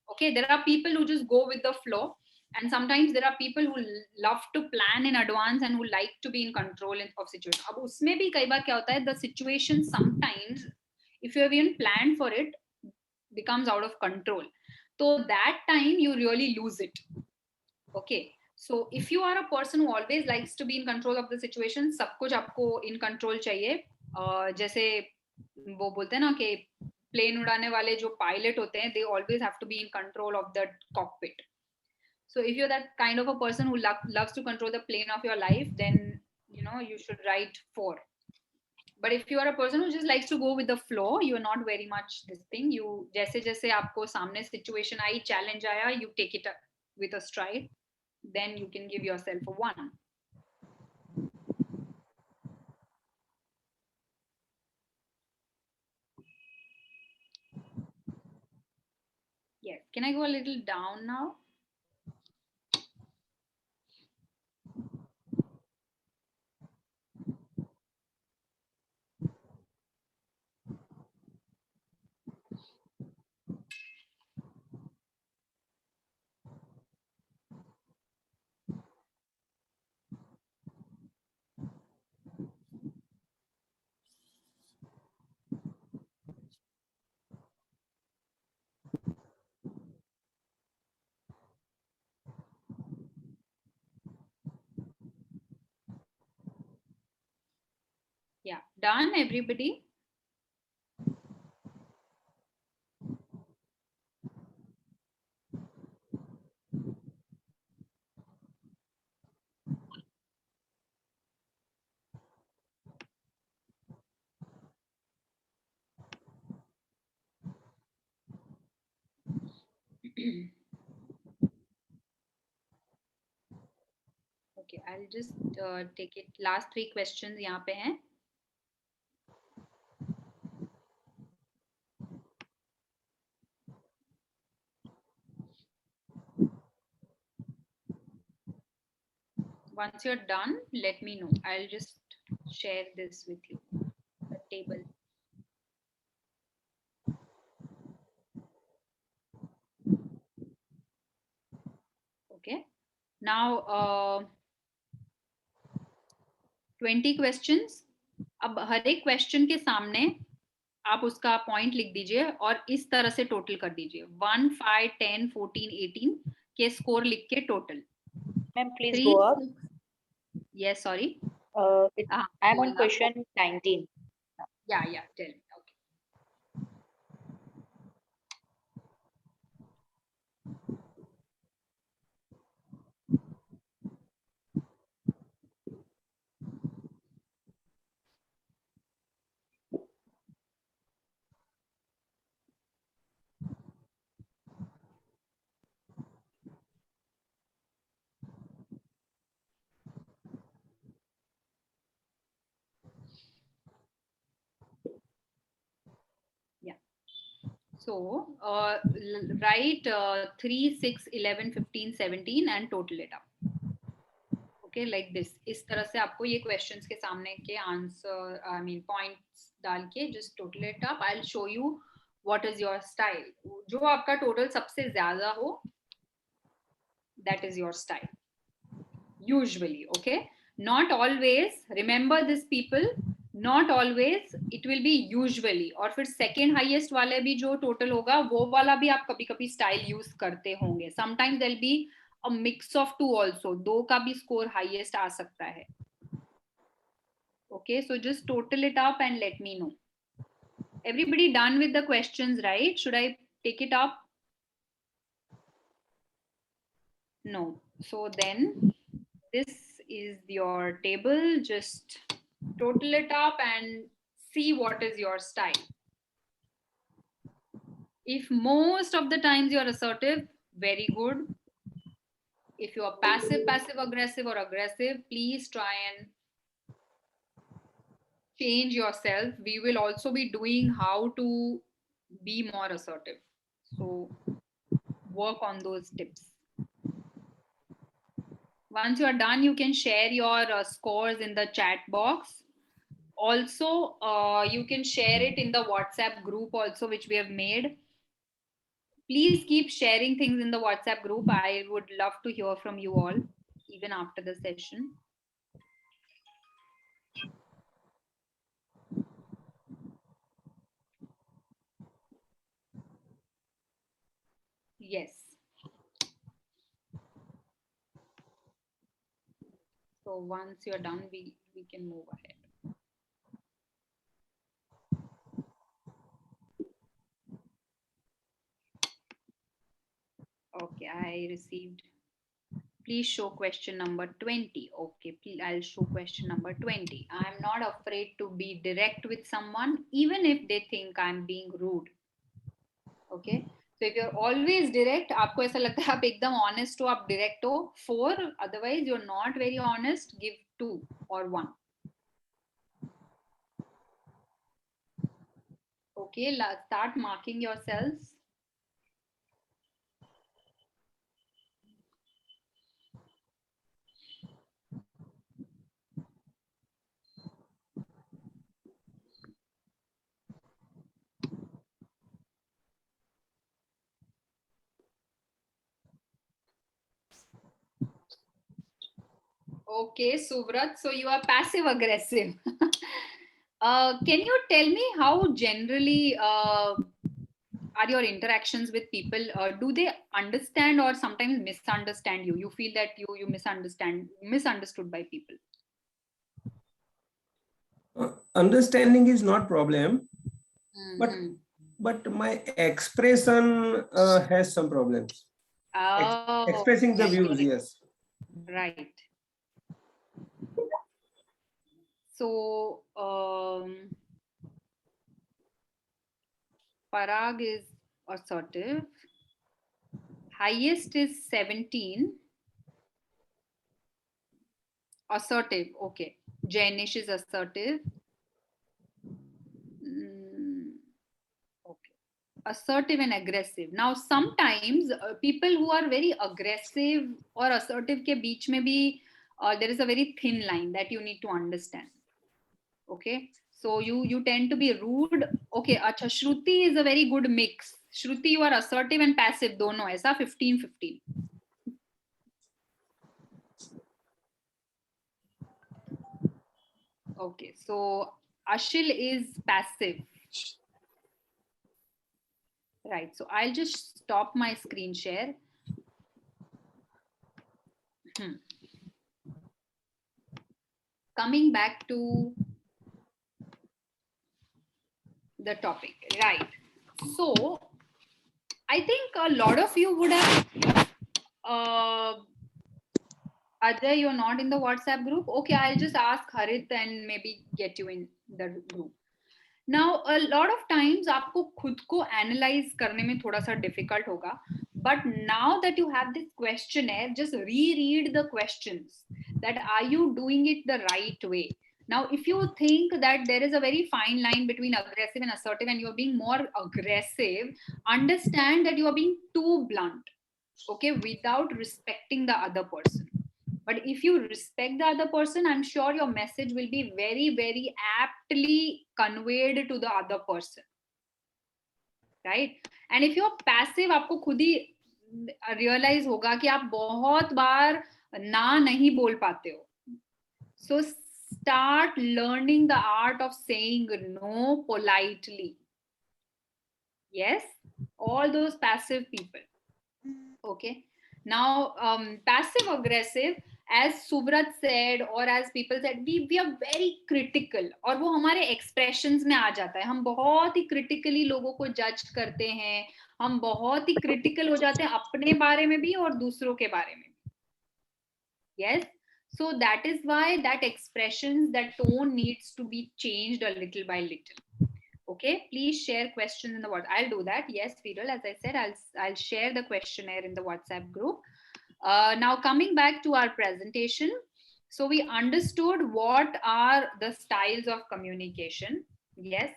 Okay, there are people who just go with the flow, and sometimes there are people who love to plan in advance and who like to be in control of situation. अब उसमें भी कई बार क्या होता है, the situation sometimes if you have even planned for it becomes out of control, so that time you really lose it. Okay, so if you are a person who always likes to be in control of the situation, सब कुछ आपको in control चाहिए. जैसे वो बोलते हैं ना कि प्लेन उड़ाने वाले जो पायलट होते हैं, they always have to be in control of the cockpit. So if you're that kind of a person who loves to control the plane of your life, then you should write 4. But if you are a person who just likes to go with the flow, you are not very much this thing. You जैसे जैसे आपको सामने situation आई, challenge आया, you take it with a stride, then you can give yourself a 1. Yes. Can I go a little down now? Yeah, done everybody? Okay, I'll just take it. Last 3 questions यहाँ पे हैं. Once you're done, let me know. I'll just share this with you, the table. Okay. Now, 20 questions. अब हर एक question के सामने आप उसका point लिख दीजिए और इस तरह से टोटल कर दीजिए. 1, 5, 10, 14, 18 के स्कोर लिख के total. Ma'am, please go up. Yes, sorry. I'm on question 19. Yeah, tell me. Okay. So write 3, 6, 11, 15, 17 and total it up. Okay, like this. इस तरह से आपको ये questions के सामने के answer, points डाल के just total it up. I'll show you what is your style. जो आपका total सबसे ज़्यादा हो, that is your style. Usually, okay? Not always. Remember this, people. Not always. It will be usually. और फिर second highest वाले भी जो total होगा, वो वाला भी आप कभी-कभी style use करते होंगे. Sometimes there'll be a mix of 2 also. 2 का भी score highest आ सकता है. Okay, so just total it up and let me know. Everybody done with the questions, right? Should I take it up? No. So then this is your table. Just total it up and see what is your style. If most of the times you're assertive, very good. If you are passive, aggressive or aggressive, please try and change yourself. We will also be doing how to be more assertive. So work on those tips. Once you are done, you can share your scores in the chat box. Also, you can share it in the WhatsApp group also, which we have made. Please keep sharing things in the WhatsApp group. I would love to hear from you all, even after the session. Yes. So once you're done, we can move ahead. Okay, I received. Please show question number 20. Okay, please, I'll show question number 20. I'm not afraid to be direct with someone, even if they think I'm being rude. Okay, so if you're always direct, आपको ऐसा लगता है आप एकदम honest हो, आप direct हो, 4. Otherwise, you're not very honest, give 2 or 1. Okay, start marking yourselves. Okay, Suvrat, so you are passive aggressive. Can you tell me how generally are your interactions with people? Do they understand or sometimes misunderstand you? You feel that you misunderstood by people? Understanding is not problem, but my expression has some problems. Expressing the views, yes. Right. So Parag is assertive. highest is 17. Assertive. Okay. Jainish is assertive. Okay. Assertive and aggressive. Now, sometimes people who are very aggressive or assertive ke beech mein bhi, there is a very thin line that you need to understand. Okay. So you tend to be rude. Okay. Acha, Shruti is a very good mix. Shruti, you are assertive and passive. Dono aisa 15-15. Okay. So Ashil is passive. Right. So I'll just stop my screen share. Coming back to the topic, right? So I think a lot of you would have, Ajay, you're not in the WhatsApp group. Okay, I'll just ask Harit and maybe get you in the group. Now, a lot of times आपको खुद को analyze करने में थोड़ा सा difficult होगा. But now that you have this questionnaire, just reread the questions. That are you doing it the right way? Now, if you think that there is a very fine line between aggressive and assertive and you're being more aggressive, understand that you are being too blunt, okay, without respecting the other person. But if you respect the other person, I'm sure your message will be very, very aptly conveyed to the other person. Right? And if you're passive, आपको खुद ही realize होगा कि आप बहुत बार ना नहीं बोल पाते हो. So start learning the art of saying no politely. Yes? All those passive people. Okay. Now, passive aggressive, as Subrat said, or as people said, we are very critical. और वो हमारे expressions में आ जाता है. हम बहुत ही critically लोगों को judge करते हैं. हम बहुत ही critical हो जाते हैं अपने बारे में भी और दूसरों के बारे में भी. Yes. So that is why that expressions, that tone needs to be changed a little by little. Okay, please share questions in the WhatsApp. I'll do that. Yes, Viral, as I said, I'll share the questionnaire in the WhatsApp group. Now coming back to our presentation. So we understood what are the styles of communication. Yes.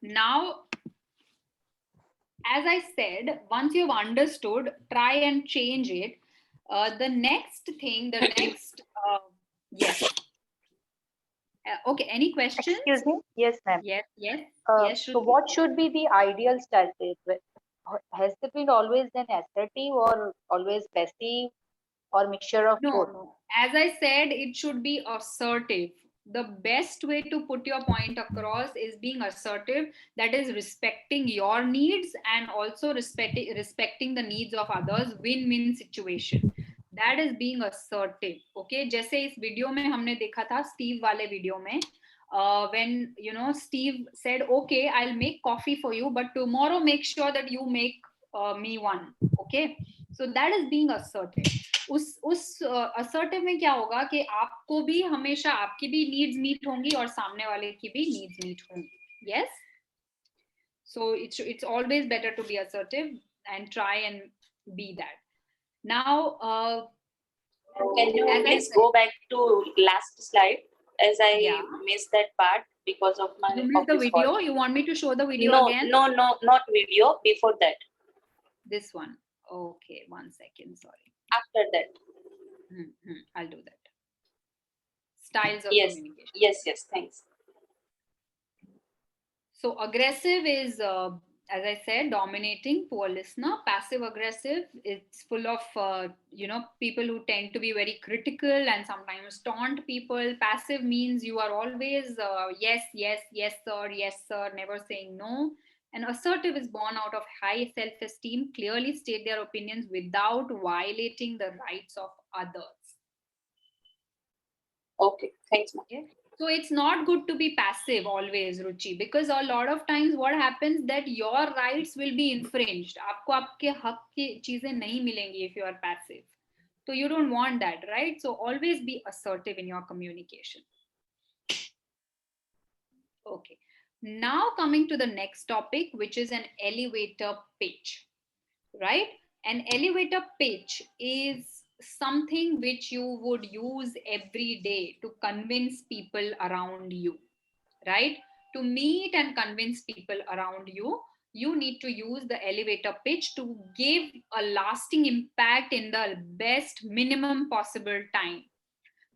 Now, as I said, once you've understood, try and change it. The next thing, yes. Okay, any questions? Excuse me? Yes, ma'am. Yes, yes. Yes, so what should be the ideal style? Has it been always an assertive or always passive or mixture of both? No. As I said, it should be assertive. The best way to put your point across is being assertive, that is respecting your needs and also respecting the needs of others. Win-win situation. That is being assertive. Okay, जैसे इस video में हमने देखा था, Steve वाले video में, when Steve said, okay, I'll make coffee for you, but tomorrow make sure that you make me one. Okay, so that is being assertive. उस assertive में क्या होगा कि आपको भी हमेशा आपकी भी needs meet होंगी और सामने वाले की भी needs meet होंगी. Yes. So it's always better to be assertive and try and be that. Now, can you please go back to last slide, as I missed that part because of my. You missed the video. Call. You want me to show the video again? No, not video. Before that. This one. Okay, 1 second. Sorry. After that. I'll do that. Styles of communication. Yes. Thanks. So aggressive is, as I said, dominating, poor listener. Passive aggressive, it's full of people who tend to be very critical and sometimes taunt people. Passive means you are always yes sir, never saying no. And assertive is born out of high self-esteem, clearly state their opinions without violating the rights of others. Okay, thanks. Okay. So it's not good to be passive always, Ruchi, because a lot of times what happens that your rights will be infringed. आपको आपके हक की चीजें नहीं मिलेंगी if you are passive. So you don't want that, right? So always be assertive in your communication. Okay. Now coming to the next topic, which is an elevator pitch, right? An elevator pitch is something which you would use every day to convince people around you, right? To meet and convince people around you, you need to use the elevator pitch to give a lasting impact in the best minimum possible time.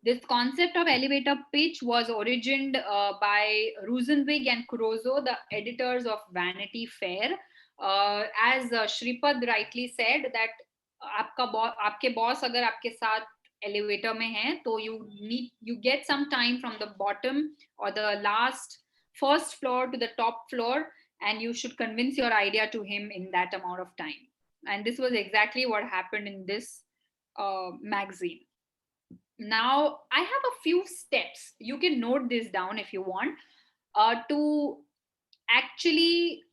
This concept of elevator pitch was origined by Rosenwig and Kuroso, the editors of Vanity Fair. As Shripad rightly said, that आपके boss अगर आपके साथ elevator में हैं, तो you get some time from the bottom or the first floor to the top floor, and you should convince your idea to him in that amount of time. And this was exactly what happened in this magazine. Now, I have a few steps. You can note this down if you want, to actually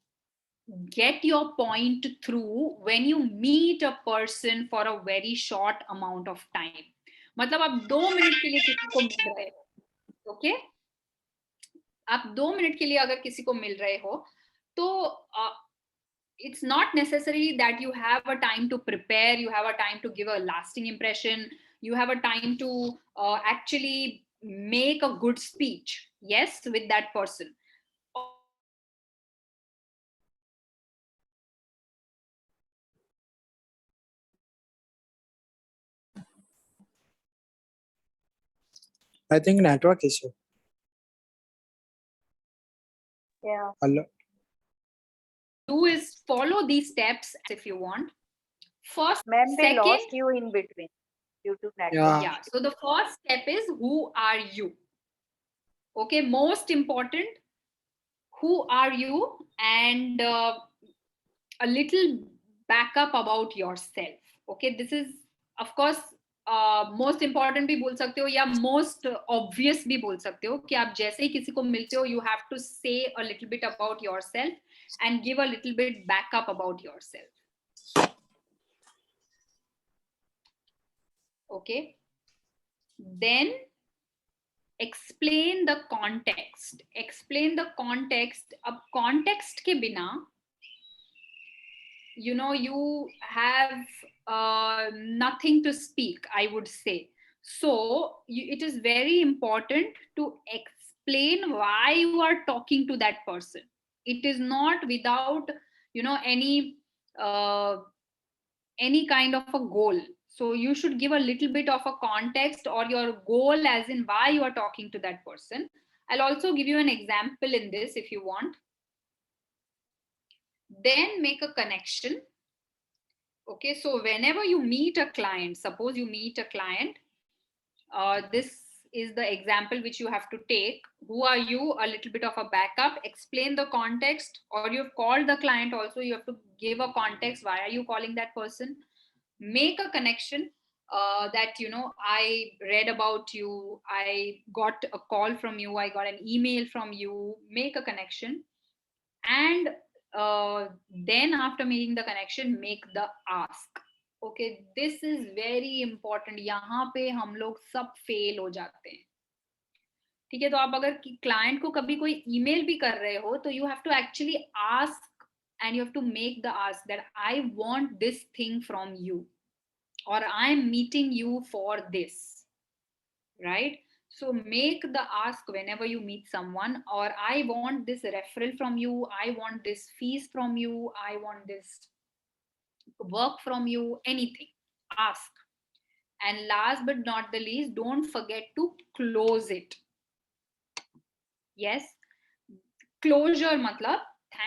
get your point through when you meet a person for a very short amount of time. मतलब आप 2 minute के लिए किसी को मिल रहे हो, okay? आप 2 minute के लिए अगर किसी को मिल रहे हो, तो it's not necessary that you have a time to prepare, you have a time to give a lasting impression, you have a time to actually make a good speech, yes, with that person. I think network issue. Yeah. Hello. Do is follow these steps if you want. First, Ma'am, we second, lost you in between due to network. Yeah. So the first step is, who are you? Okay, most important, who are you? And a little backup about yourself. Okay, this is, of course, most important भी बोल सकते हो, या most obvious भी बोल सकते हो, कि आप जैसे ही किसी को मिलते हो, you have to say a little bit about yourself and give a little bit backup about yourself. Okay. Then explain the context. Explain the context. अब context के बिना, you know, you have nothing to speak, I would say. So it is very important to explain why you are talking to that person. It is not without, you know, any kind of a goal. So you should give a little bit of a context or your goal, as in why you are talking to that person. I'll also give you an example in this if you want. Then make a connection. Okay, so whenever you meet a client, suppose you meet a client, this is the example which you have to take. Who are you? A little bit of a backup. Explain the context, or you've called the client also, you have to give a context. Why are you calling that person? Make a connection, that, you know, I read about you, I got a call from you, I got an email from you. Make a connection. And then after making the connection, make the ask. Okay, this is very important. यहाँ पे हम लोग सब fail हो जाते हैं. ठीक है, तो आप अगर क्लाइंट को कभी कोई ईमेल भी कर रहे हो, तो you have to actually ask, and you have to make the ask that I want this thing from you, or I'm meeting you for this, right? So make the ask whenever you meet someone, or I want this referral from you, I want this fees from you, I want this work from you, anything. Ask. And last but not the least, don't forget to close it. Yes. Closure matlab,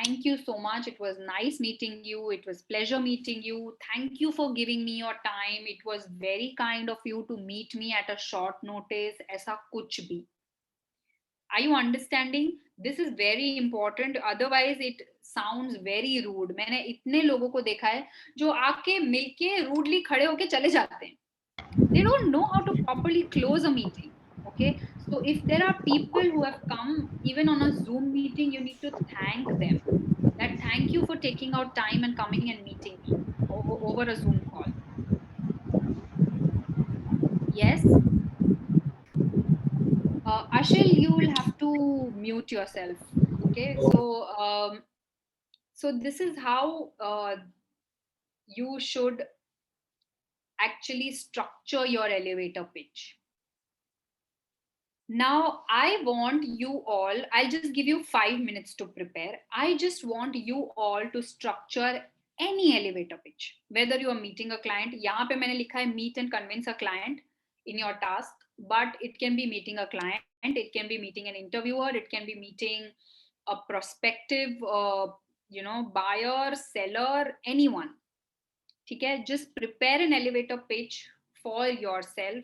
thank you so much. It was nice meeting you. It was pleasure meeting you. Thank you for giving me your time. It was very kind of you to meet me at a short notice. Aisa kuch bhi. Are you understanding? This is very important. Otherwise, it sounds very rude. मैंने इतने लोगों को देखा है जो आके मिलके rudely खड़े होके चले जाते हैं. They don't know how to properly close a meeting. Okay, so if there are people who have come even on a Zoom meeting, you need to thank them. That thank you for taking out time and coming and meeting me over a Zoom call. Yes. Ashil, you will have to mute yourself. Okay, so this is how you should actually structure your elevator pitch. Now, I want you all, I'll just give you 5 minutes to prepare. I just want you all to structure any elevator pitch. Whether you are meeting a client, यहाँ पे मैंने लिखा है meet and convince a client in your task, but it can be meeting a client, it can be meeting an interviewer, it can be meeting a prospective, buyer, seller, anyone. ठीक है? Just prepare an elevator pitch for yourself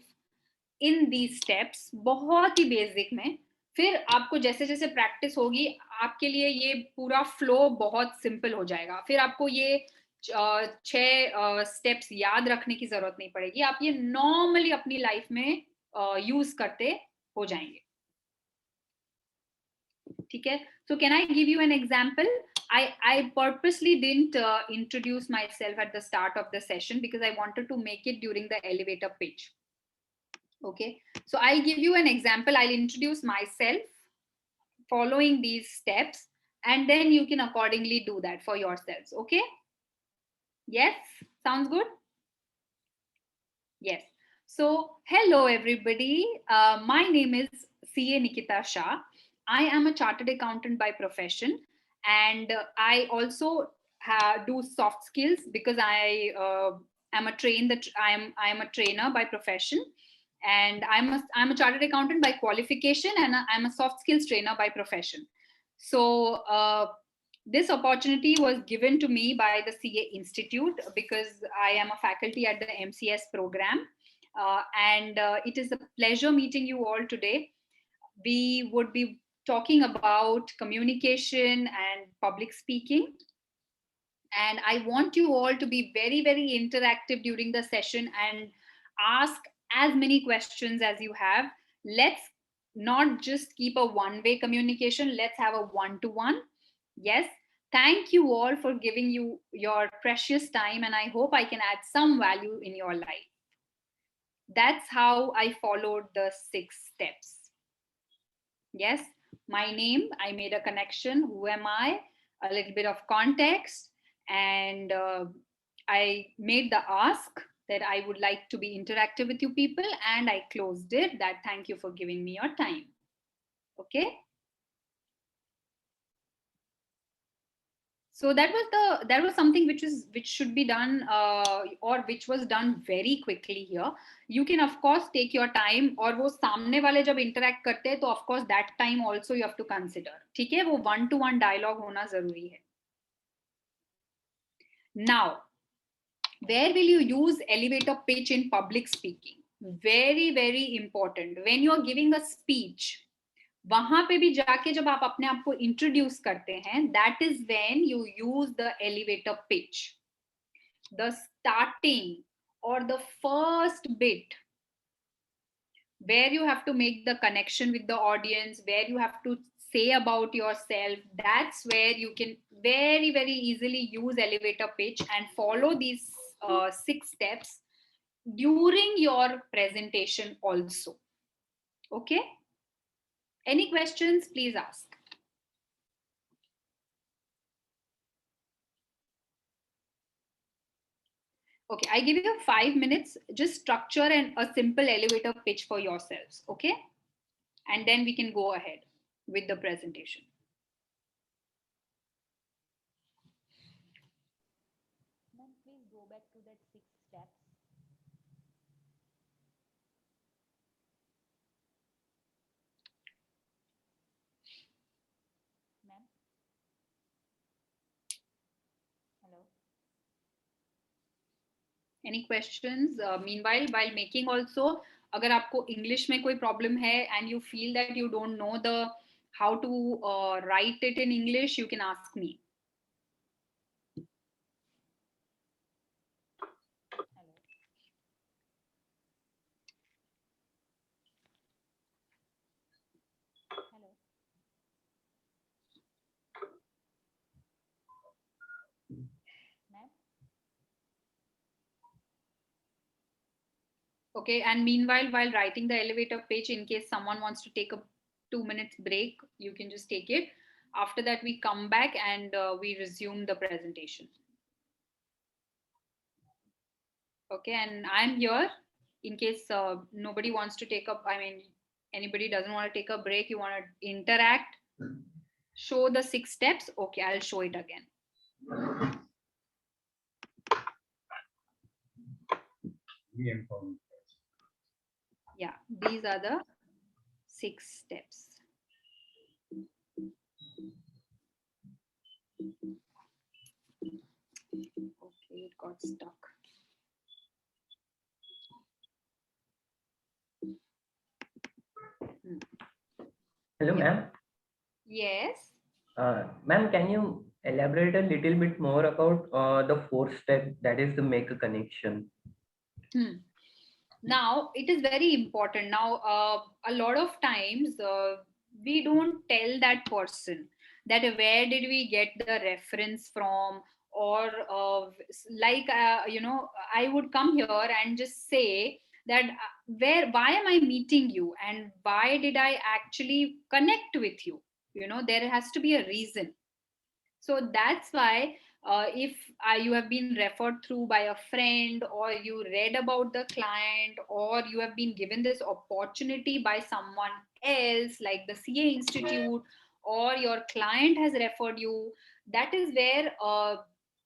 in these steps, बहुत ही basic में. फिर आपको जैसे जैसे practice होगी आपके लिए ये पूरा फ्लो बहुत सिंपल हो जाएगा. फिर आपको ये 6 स्टेप्स याद रखने की जरूरत नहीं पड़ेगी. आप ये नॉर्मली अपनी लाइफ में यूज करते हो जाएंगे. ठीक है? So can I give you an example? I purposely didn't introduce myself at the start of the session because I wanted to make it during the elevator pitch. Okay, so I'll give you an example. I'll introduce myself following these steps, and then you can accordingly do that for yourselves. Okay? Yes? Sounds good? Yes. So, hello everybody. My name is CA Nikita Shah. I am a chartered accountant by profession, and I also do soft skills because I am a trainer by profession. And I'm a chartered accountant by qualification, and I'm a soft skills trainer by profession. So this opportunity was given to me by the CA Institute because I am a faculty at the MCS program. And it is a pleasure meeting you all today. We would be talking about communication and public speaking. And I want you all to be very, very interactive during the session and ask as many questions as you have. Let's not just keep a one-way communication. Let's have a one-to-one. Yes. Thank you all for giving you your precious time, and I hope I can add some value in your life. That's how I followed the 6 steps. Yes. My name, I made a connection. Who am I? A little bit of context. And I made the ask that I would like to be interactive with you people, and I closed it. That thank you for giving me your time. Okay. So that was something which should be done or which was done very quickly here. You can of course take your time, और वो सामने वाले जब interact करते हैं तो of course that time also you have to consider. ठीक है? वो one-to-one dialogue होना जरूरी है. Now, where will you use elevator pitch in public speaking? Very, very important. When you are giving a speech, वहां पे भी जाके जब आप अपने आप को इंट्रोड्यूस करते हैं, that is when you use the elevator pitch. The starting or the first bit where you have to make the connection with the audience, where you have to say about yourself, that's where you can very, very easily use elevator pitch and follow these 6 steps during your presentation also. Okay? Any questions, please ask. Okay, I give you 5 minutes. Just structure a simple elevator pitch for yourselves. Okay? And then we can go ahead with the presentation. Ma'am, please go back to that 6 steps. Ma'am. Hello. Any questions? Meanwhile, while making also, अगर आपको English में कोई problem है and you feel that you don't know how to write it in English, you can ask me. Okay, and meanwhile, while writing the elevator pitch, in case someone wants to take a 2 minutes break, you can just take it. After that, we come back and we resume the presentation. Okay, and I'm here in case nobody wants to take up, anybody doesn't want to take a break, you want to interact, show the 6 steps. Okay, I'll show it again. Yeah, these are the 6 steps. Okay, it got stuck. Hello, ma'am. Yes. Ma'am, can you elaborate a little bit more about the 4th step, that is to make a connection? Now, it is very important. Now, a lot of times we don't tell that person that where did we get the reference from, or I would come here and just say that why am I meeting you and why did I actually connect with you? There has to be a reason. So that's why if you have been referred through by a friend, or you read about the client, or you have been given this opportunity by someone else like the CA Institute, or your client has referred you, that is where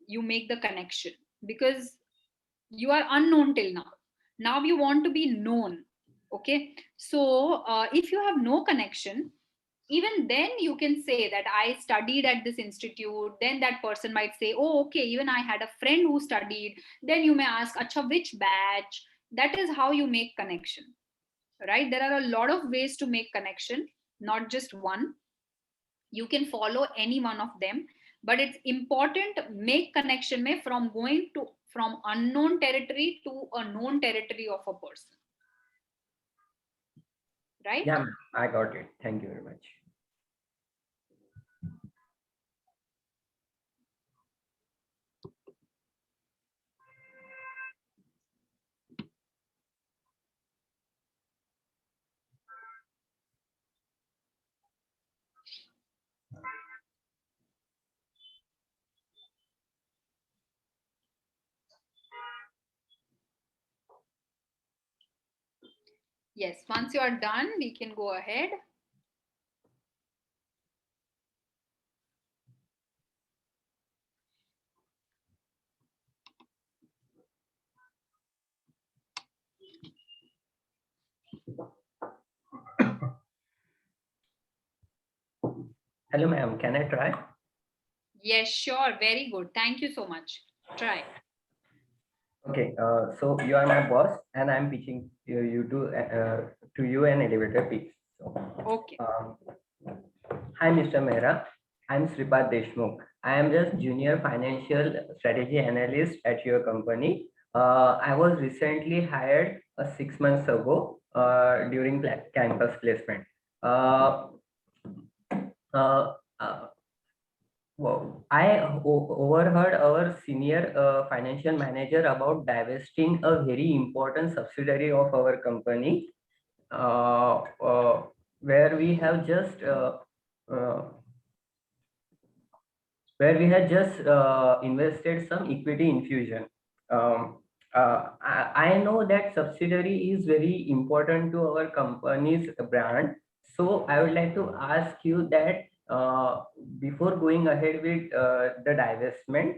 you make the connection, because you are unknown till now. Now you want to be known. Okay, so if you have no connection, even then you can say that I studied at this institute. Then that person might say, oh, okay, even I had a friend who studied. Then you may ask, acha, which batch? That is how you make connection, right? There are a lot of ways to make connection, not just one. You can follow any one of them, but it's important make connection mein from unknown territory to a known territory of a person, right? Yeah, I got it. Thank you very much. Yes, once you are done, we can go ahead. Hello, ma'am. Can I try? Yes, sure. Very good. Thank you so much. Try. Okay, so you are my boss, and I'm pitching you to you an elevator pitch. So, okay. Hi, Mr. Mehra. I'm Sripad Deshmukh. I am just junior financial strategy analyst at your company. I was recently hired 6 months ago during campus placement. Wow. I overheard our senior financial manager about divesting a very important subsidiary of our company, where we have just uh, invested some equity infusion. I know that subsidiary is very important to our company's brand. So I would like to ask you that before going ahead with the divestment,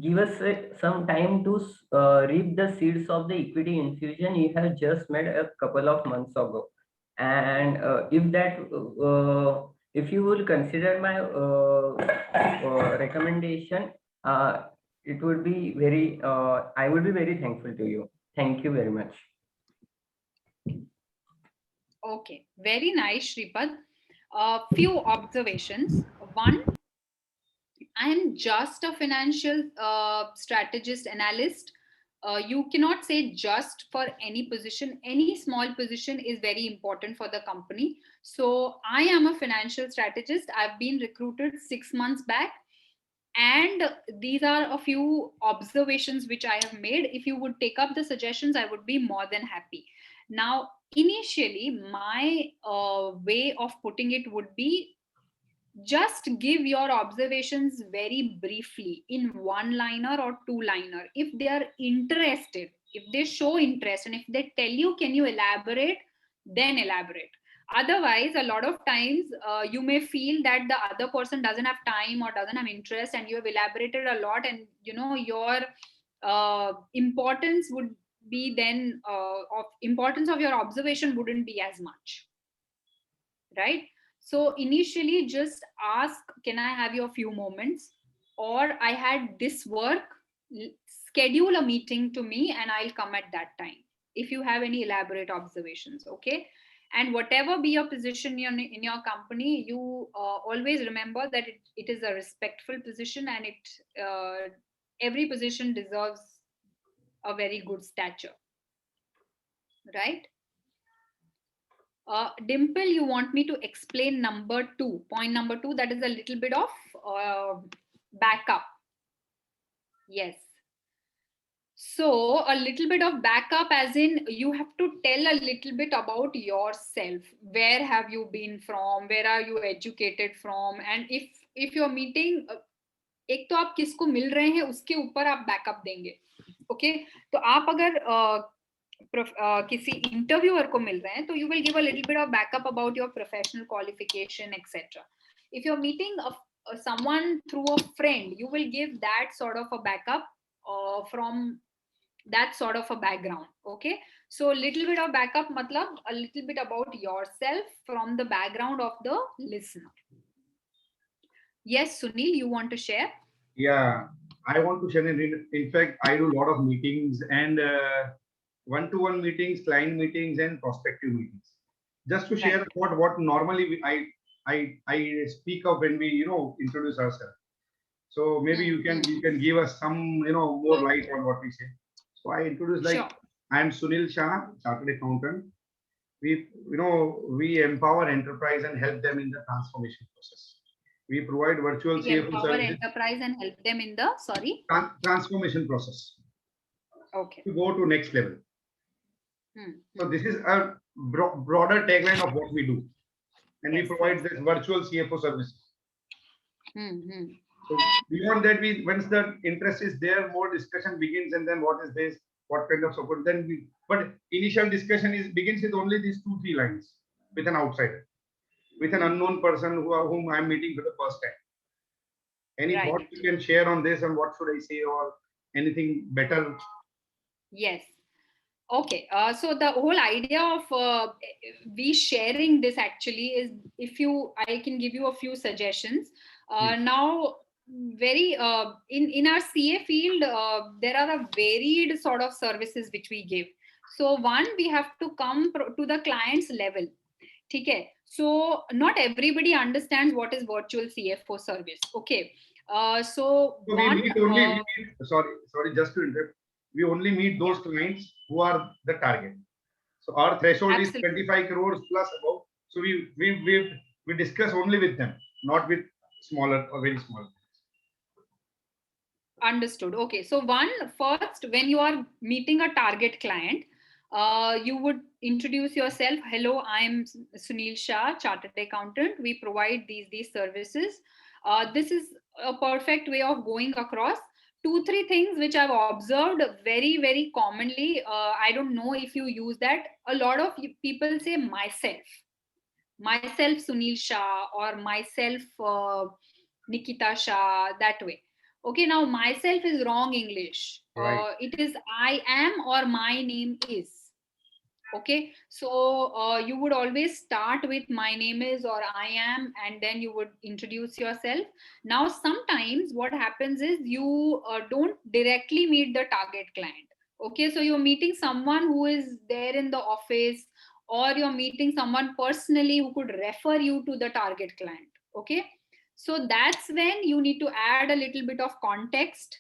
give us some time to reap the seeds of the equity infusion you have just made a couple of months ago. And if you will consider my recommendation, it would be very, I would be very thankful to you. Thank you very much. Okay, very nice, Shripad. Few observations. One, I am just a financial strategist analyst. You cannot say just for any position. Any small position is very important for the company. So I am a financial strategist. I've been recruited 6 months back. And these are a few observations which I have made. If you would take up the suggestions, I would be more than happy. Now, initially my way of putting it would be, just give your observations very briefly in one-liner or two-liner. If they are interested, if they show interest, and if they tell you, can you elaborate, then elaborate. Otherwise, a lot of times you may feel that the other person doesn't have time or doesn't have interest, and you have elaborated a lot, and your importance would be then of importance of your observation wouldn't be as much, right? So initially just ask, can I have your few moments, or I had this work, schedule a meeting to me and I'll come at that time if you have any elaborate observations. Okay. And whatever be your position in your company, you always remember that it is a respectful position, and every position deserves a very good stature, right? Dimple, you want me to explain point number two, that is a little bit of backup. Yes. So a little bit of backup, as in you have to tell a little bit about yourself. Where have you been from? Where are you educated from? And if you're meeting, एक तो आप किसको मिल रहे हैं उसके ऊपर आप backup देंगे. ओके, तो आप अगर किसी इंटरव्यूअर को मिल रहे हैं तो you will give a little bit of backup about your professional qualification etcetera. If you are meeting someone through a friend, you will give that sort of a backup from that sort of a background. Okay, so little bit of backup matlab a little bit about yourself from the background of the listener. Yes, Sunil, you want to share? Yeah, I want to share. In fact, I do a lot of meetings and one-to-one meetings, client meetings, and prospective meetings. Just to share what normally I speak of when we introduce ourselves. So maybe you can give us some more light on what we say. So I introduce I am Sunil Shah, chartered accountant. We empower enterprise and help them in the transformation process. We provide virtual CFO services. Enterprise and help them in the transformation process. Okay. To go to next level. So this is a broader tagline of what we do, and we provide this virtual CFO services. So beyond that, once the interest is there, more discussion begins, and then what is this? What kind of support? But initial discussion begins with only these 2-3 lines with an outsider, with an unknown person whom I'm meeting for the first time. Any thoughts you can share on this, and what should I say, or anything better? Yes. Okay. So the whole idea of we sharing this actually is, I can give you a few suggestions. Now, very in our CA field, there are a varied sort of services which we give. So one, we have to come to the client's level. Okay. So not everybody understands what is virtual CFO service. Okay. So one, sorry, just to interrupt. We only meet those clients who are the target. So our threshold is 25 crores plus above. So we discuss only with them, not with smaller or very small. Understood. Okay. So first, when you are meeting a target client, you would introduce yourself. Hello, I'm Sunil Shah, chartered accountant. We provide these services. This is a perfect way of going across. 2-3 things which I've observed very, very commonly. I don't know if you use that. A lot of people say myself Sunil Shah, or myself Nikita Shah, that way. Okay, now myself is wrong English. It is I am or my name is. Okay, so you would always start with my name is or I am, and then you would introduce yourself. Now, sometimes what happens is you don't directly meet the target client. Okay, so you're meeting someone who is there in the office, or you're meeting someone personally who could refer you to the target client. Okay, so that's when you need to add a little bit of context.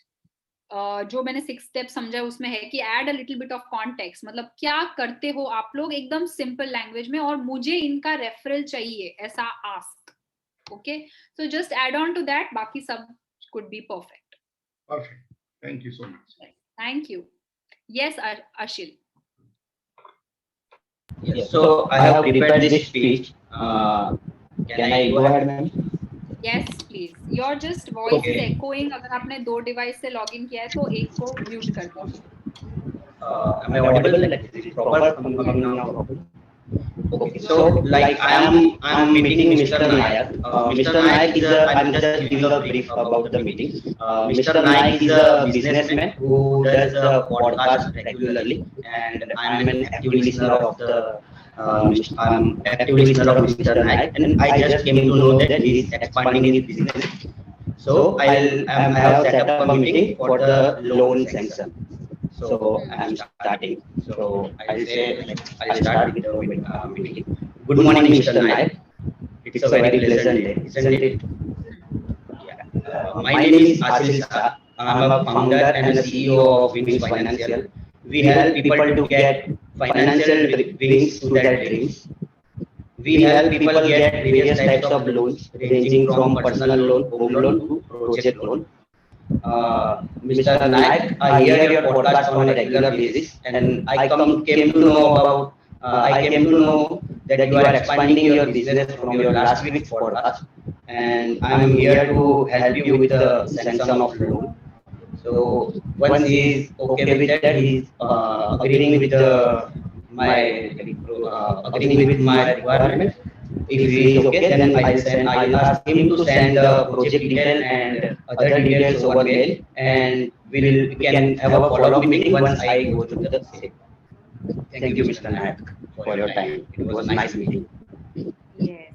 जो मैंने 6 step समझा उसमें है कि add a little bit of context, मतलब क्या करते हो आप लोग एकदम सिंपल लैंग्वेज में, और मुझे इनका रेफरल चाहिए, ऐसा ask. Okay, so just add on to that, बाकी सब could be perfect. Perfect. Thank you so much. Thank you. Yes, Ashil. Yes. So I have prepared this speech. Can I go ahead, ma'am? Yes, please. Your just voice is Okay. echoing. अगर आपने 2 device से login किया है तो एक को mute कर दीजिए. Am I audible? Like, is it proper? Coming now properly. Okay. So like I'm meeting Mr. Nayak. Mr. Nayak is I'm just giving a brief about the meeting. Mr. Nayak is a businessman who does the podcast regularly, and I'm an active listener of the. I'm active listener of Mr. Nayak, and I just came to know that he is expanding his business. So I have set up a meeting for the loan sanction. So I'm starting. So I'll say, like, I'll start with the meeting. Good morning, Mr. Nayak. It's a very pleasant day, isn't it? Yeah. My name is Ashil Shah. I'm a founder and a CEO of Wings Financial. We help people to get financial wings to their dreams. We help people get various types of loans, ranging from personal loan, home loan to project loan. Mr. Nayak, I hear your podcast on a regular basis, and came to know about. I came to know that you are expanding your business from your last week's podcast, and I'm here to help you with the sanction of loan. So once he is okay with that, he is agreeing with my requirement. If he is okay, then I'll ask him to send the project detail and other details over mail, and we can have a follow-up meeting once I go through the same. Thank you, Mr. Nayak, for your time. It was a nice meeting. Yes.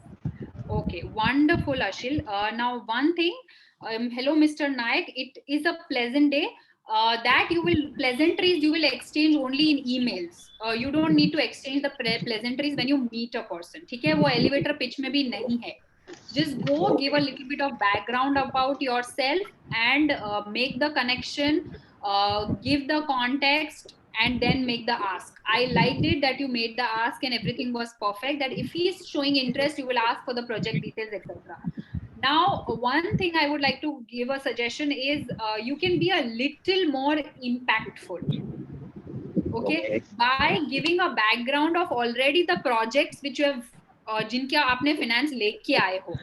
Okay, wonderful, Ashil. Now, one thing, hello, Mr. Nayak. It is a pleasant day. That pleasantries you will exchange only in emails. You don't need to exchange the pleasantries when you meet a person. ठीक है, वो elevator pitch में भी नहीं है. Just go give a little bit of background about yourself and make the connection, give the context, and then make the ask. I liked it that you made the ask and everything was perfect, that if he is showing interest, you will ask for the project details, etc. Now, one thing I would like to give a suggestion is you can be a little more impactful. Okay, by giving a background of already the projects which you have जिनके आपने finance लेके आए हो.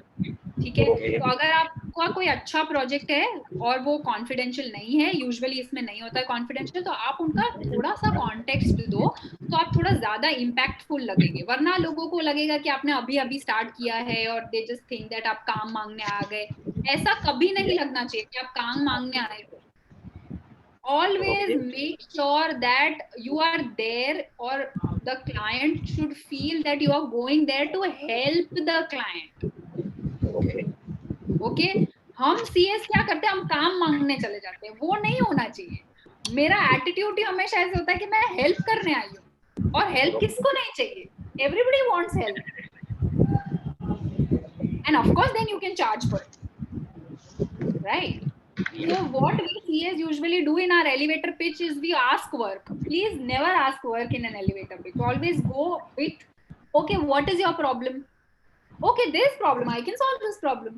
ठीक है, तो अगर आपका कोई अच्छा प्रोजेक्ट है और वो कॉन्फिडेंशियल नहीं है, यूजुअली इसमें नहीं होता है कॉन्फिडेंशियल, तो आप उनका थोड़ा सा कॉन्टेक्स्ट दो तो आप थोड़ा ज्यादा इम्पैक्टफुल लगेंगे. वरना लोगों को लगेगा कि आपने अभी अभी स्टार्ट किया है और दे जस्ट थिंक दैट आप काम मांगने आ गए. ऐसा कभी नहीं लगना चाहिए कि आप काम मांगने आए हो. Always make sure that you are there, or the client should feel that you are going there to help the client. Okay, हम सीएस क्या करते हैं, हम काम मांगने चले जाते हैं. वो नहीं होना चाहिए. मेरा एटीट्यूड ही हमेशा ऐसे होता है कि मैं हेल्प करने आई हूँ, और हेल्प किसको नहीं चाहिए. Everybody wants help, and of course then you can charge for it, right? So what we CAs usually do in our elevator pitch is we ask work. Please never ask work in an elevator pitch. Always go with, okay, what is your problem? Okay, this problem, I can solve this problem.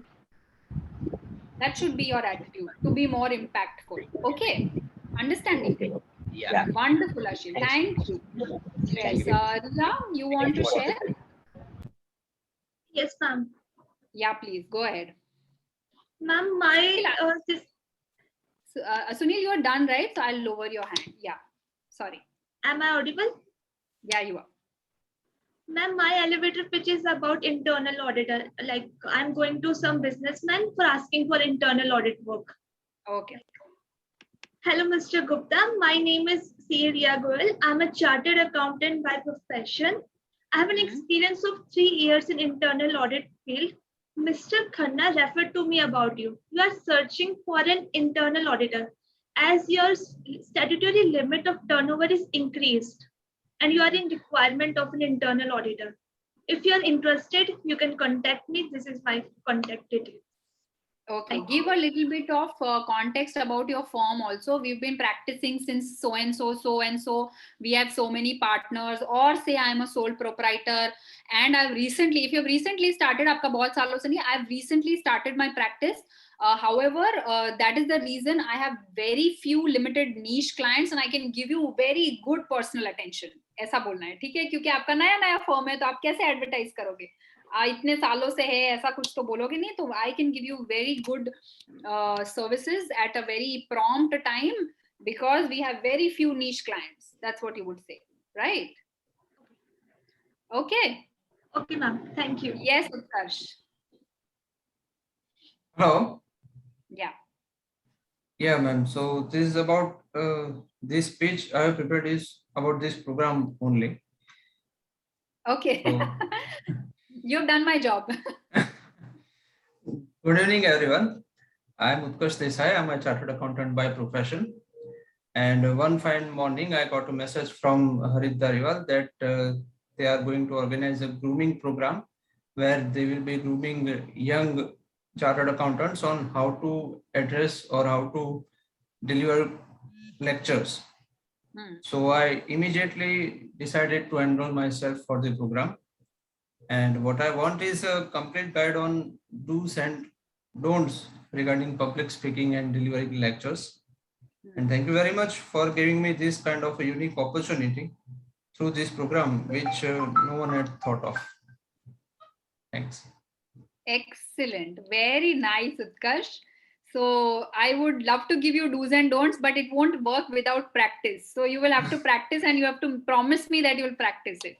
That should be your attitude to be more impactful. Okay, understanding? Yeah. Wonderful, Ashil. Thank you. Yes, Rila, you want to share? Yes, ma'am. Yeah, please go ahead. Ma'am, Sunil, you are done, right? So I'll lower your hand. Yeah, sorry. Am I audible? Yeah, you are. Ma'am, my elevator pitch is about internal auditor. Like, I'm going to some businessman for asking for internal audit work. Okay. Hello, Mr. Gupta. My name is Riya Goel. I'm a chartered accountant by profession. I have an experience of 3 years in internal audit field. Mr. Khanna referred to me about you. You are searching for an internal auditor as your statutory limit of turnover is increased and you are in requirement of an internal auditor. If you are interested, you can contact me. This is my contact details. Okay, give a little bit of context about your firm also. We've been practicing since so and so. We have so many partners, or say I'm a sole proprietor, and I've recently, if you've recently started, आपका बहुत सालों से नहीं, I've recently started my practice. However, that is the reason I have very few limited niche clients, and I can give you very good personal attention. ऐसा बोलना है, ठीक है? क्योंकि आपका नया नया फर्म है तो आप कैसे एडवर्टाइज करोगे, इतने सालों से है ऐसा कुछ तो बोलोगे नहीं. तो I can give you very good services at a very prompt time because we have very few niche clients. That's what you would say, right? Okay. Okay, ma'am. Thank you. Yes, Utkarsh. Hello. Yeah. Yeah, ma'am. So this is about this speech I have prepared is about this program only. Okay. So, you've done my job. good evening, everyone. I am Utkarsh Desai. I'm a chartered accountant by profession. And one fine morning, I got a message from Harit Dariwal that they are going to organize a grooming program where they will be grooming young chartered accountants on how to address or how to deliver lectures. So I immediately decided to enroll myself for the program. And what I want is a complete guide on do's and don'ts regarding public speaking and delivering lectures. And thank you very much for giving me this kind of a unique opportunity through this program, which no one had thought of. Thanks. Excellent. Very nice, Utkarsh. So I would love to give you do's and don'ts, but it won't work without practice. So you will have to practice and you have to promise me that you will practice it.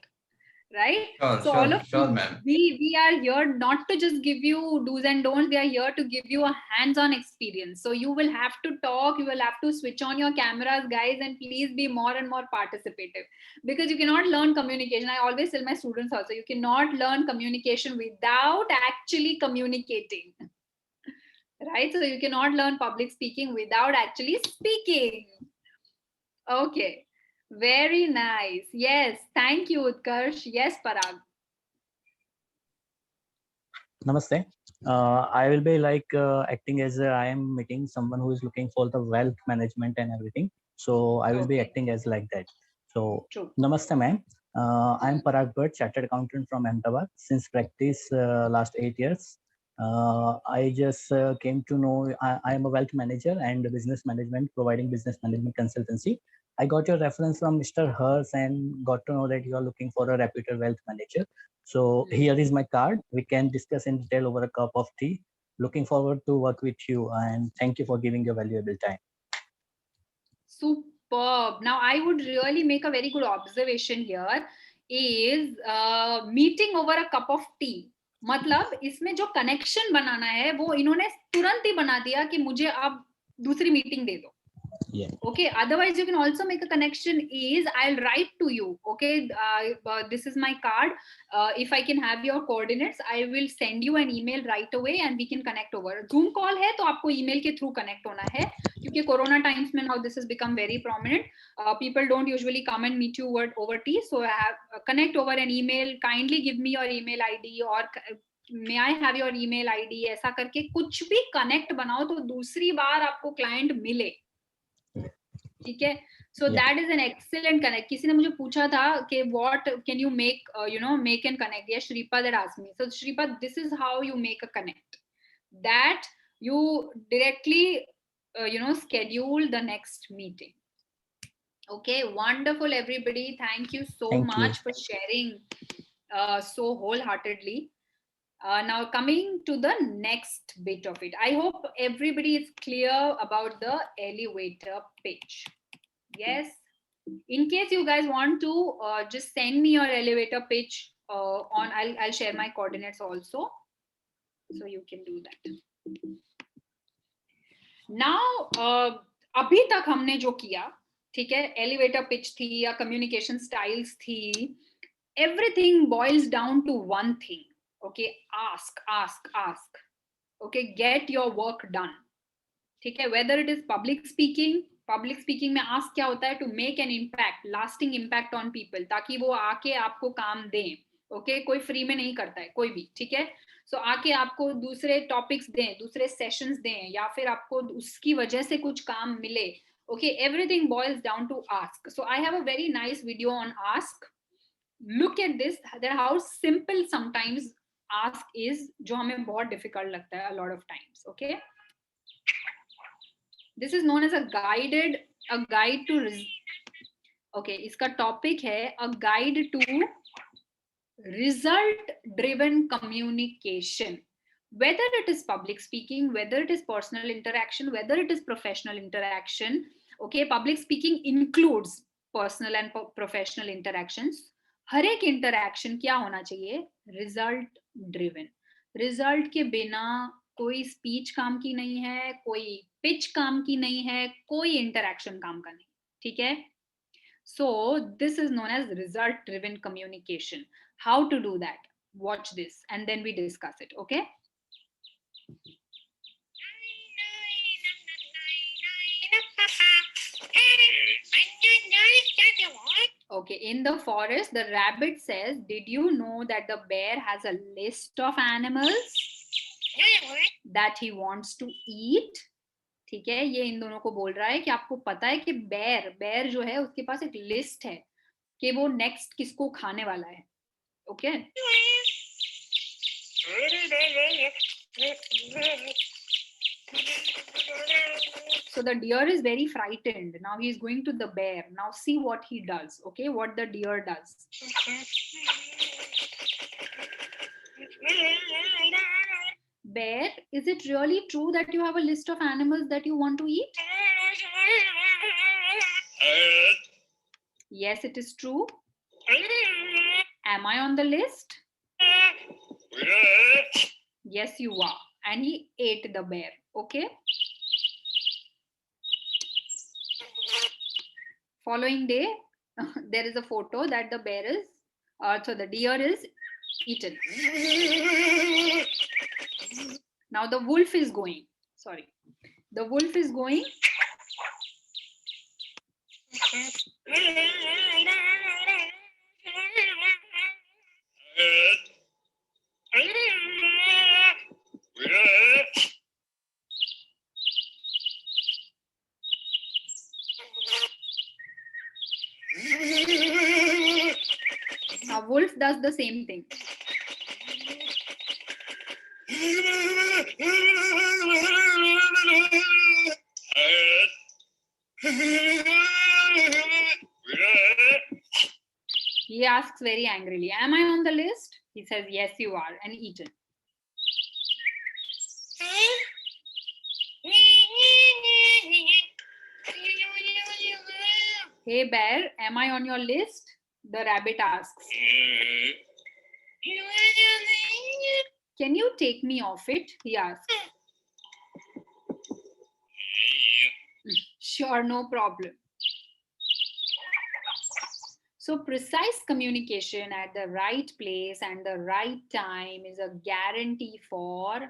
Right? So all of Sure, you, ma'am. we are here not to just give you do's and don'ts. We are here to give you a hands-on experience. So you will have to talk, you will have to switch on your cameras, guys, and please be more and more participative, because you cannot learn communication. I always tell my students also, you cannot learn communication without actually communicating. Right? So you cannot learn public speaking without actually speaking. Okay. Very nice. Yes. Thank you, Utkarsh. Yes, Parag. Namaste. I will be acting as I am meeting someone who is looking for the wealth management and everything. So I will be acting as like that. So Namaste, ma'am. I am Parag Bhatt, chartered accountant from Ahmedabad. Since practice last 8 years, I just came to know I am a wealth manager and business management, providing business management consultancy. I got your reference from Mr. Hers and got to know that you are looking for a reputed wealth manager. So here is my card. We can discuss in detail over a cup of tea. Looking forward to work with you and thank you for giving your valuable time. Superb. Now I would really make a very good observation here is meeting over a cup of tea. मतलब इसमें जो connection बनाना है वो इन्होंने तुरंत ही बना दिया कि मुझे अब दूसरी मीटिंग दे दो. Yeah. Okay, otherwise you can also make a connection is I'll write to you. Okay, this is my card. If I can have your coordinates, I will send you an email right away and we can connect over. Zoom call है तो आपको email के through connect होना है क्योंकि Corona times में now this has become very prominent. People don't usually come and meet you over tea, so connect over an email. Kindly give me your email ID or may I have your email ID. ऐसा करके कुछ भी connect बनाओ तो दूसरी बार आपको client मिले. ठीक है. So that is an excellent connect. किसी ने मुझे पूछा था कि what can you make make and connect. Yes, Shripad had asked me. So Shripad, this is how you make a connect. That you directly schedule the next meeting. Okay, wonderful everybody. Thank you so much for sharing so wholeheartedly. Now coming to the next bit of it. I hope everybody is clear about the elevator pitch. Yes. In case you guys want to just send me your elevator pitch I'll share my coordinates also. So you can do that. Now अभी तक हमने जो किया, ठीक है, elevator pitch थी या communication styles थी, everything boils down to one thing. Okay, ask. Okay, get your work done. ठीक है, whether it is public speaking में ask क्या होता है, to make an impact, lasting impact on people, ताकि वो आके आपको काम दें. Okay, कोई free में नहीं करता है कोई भी, ठीक है. So आके आपको दूसरे topics दें, दूसरे sessions दें, या फिर आपको उसकी वजह से कुछ काम मिले. Okay, everything boils down to ask. So I have a very nice video on ask. Look at this, that how simple sometimes ask is, जो हमें बहुत difficult लगता है a lot of times. Okay, this is known as a guide to Okay, इसका topic है a guide to result driven communication. Whether it is public speaking, whether it is personal interaction, whether it is professional interaction. Okay, public speaking includes personal and professional interactions. हर एक interaction क्या होना चाहिए? Result driven. Result के बिना कोई speech काम की नहीं है, कोई pitch काम की नहीं है, कोई interaction काम का नहीं. ठीक है? So this is known as result driven communication. How to do that? Watch this and then we discuss it. Okay. Okay, in the forest, the rabbit says, did you know that the bear has a list of animals that he wants to eat? ठीक है, ये इन दोनों को बोल रहा है कि आपको पता है कि बेर जो है उसके पास एक लिस्ट है कि वो नेक्स्ट किसको खाने वाला है. Okay. So the deer is very frightened. Now he is going to the bear. Now see what he does. Okay, what the deer does. Bear, is it really true that you have a list of animals that you want to eat? Yes, it is true. Am I on the list? Yes, you are. And he ate the bear. Okay. Following day, there is a photo that the bear is, so the deer is eaten. Now the wolf is going. Sorry. The wolf is going. Now wolf does the same thing. He asks very angrily, am I on the list? He says, yes, you are, and eaten. Hey bear, am I on your list? The rabbit asks. Can you take me off it? He asks. Sure, no problem. So precise communication at the right place and the right time is a guarantee for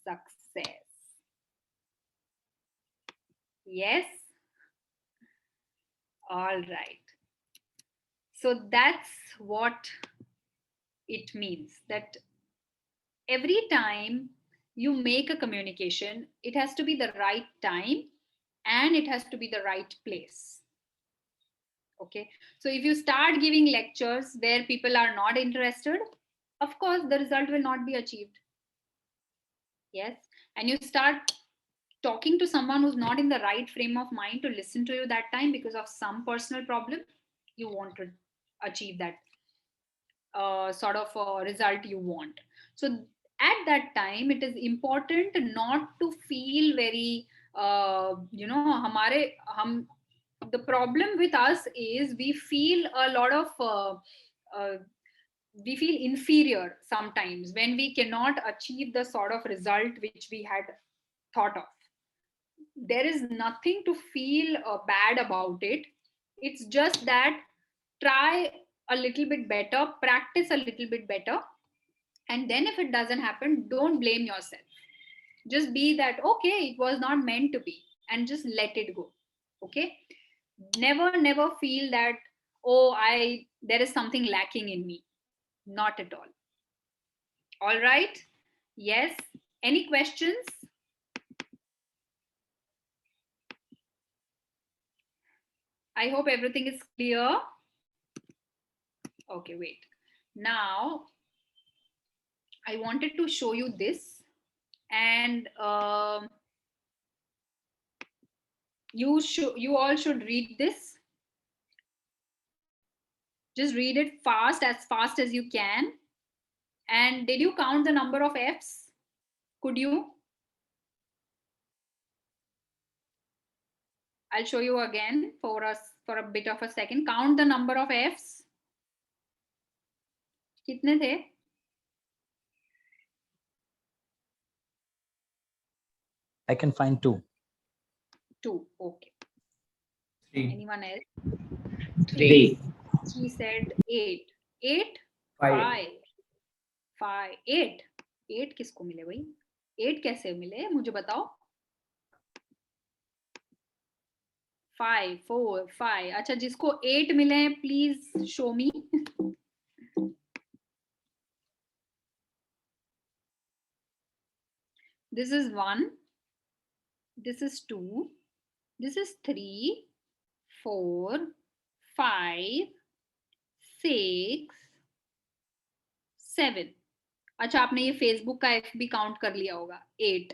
success. Yes? All right. So that's what it means, that every time you make a communication, it has to be the right time and it has to be the right place. Okay, so if you start giving lectures where people are not interested, of course the result will not be achieved. Yes, and you start talking to someone who's not in the right frame of mind to listen to you that time because of some personal problem, you won't achieve that sort of result you want. So at that time, it is important not to feel very, the problem with us is we feel a lot of, we feel inferior sometimes when we cannot achieve the sort of result which we had thought of. There is nothing to feel bad about it. It's just that try a little bit better, practice a little bit better, and then if it doesn't happen, don't blame yourself. Just be that, okay, it was not meant to be, and just let it go. Okay, never feel that, oh, there is something lacking in me. Not at all. All right. Yes, any questions? I hope everything is clear. Okay, wait. Now, I wanted to show you this, and you all should read this. Just read it fast as you can. And did you count the number of Fs? Could you? I'll show you again for us for a bit of a second. Count the number of Fs. कितने थे? I can find 2. 2. Okay. 3. Anyone else? 3. She said 8. 8? 5. 5. 8. 8 किसको मिले भाई? 8 कैसे मिले? मुझे बताओ. 5, 4, 5. अच्छा, जिसको 8 मिले हैं, please show me. This is 1. This is 2. This is 3, 4, 5, 6, 7. अच्छा, आपने ये फेसबुक का F भी काउंट कर लिया होगा. 8.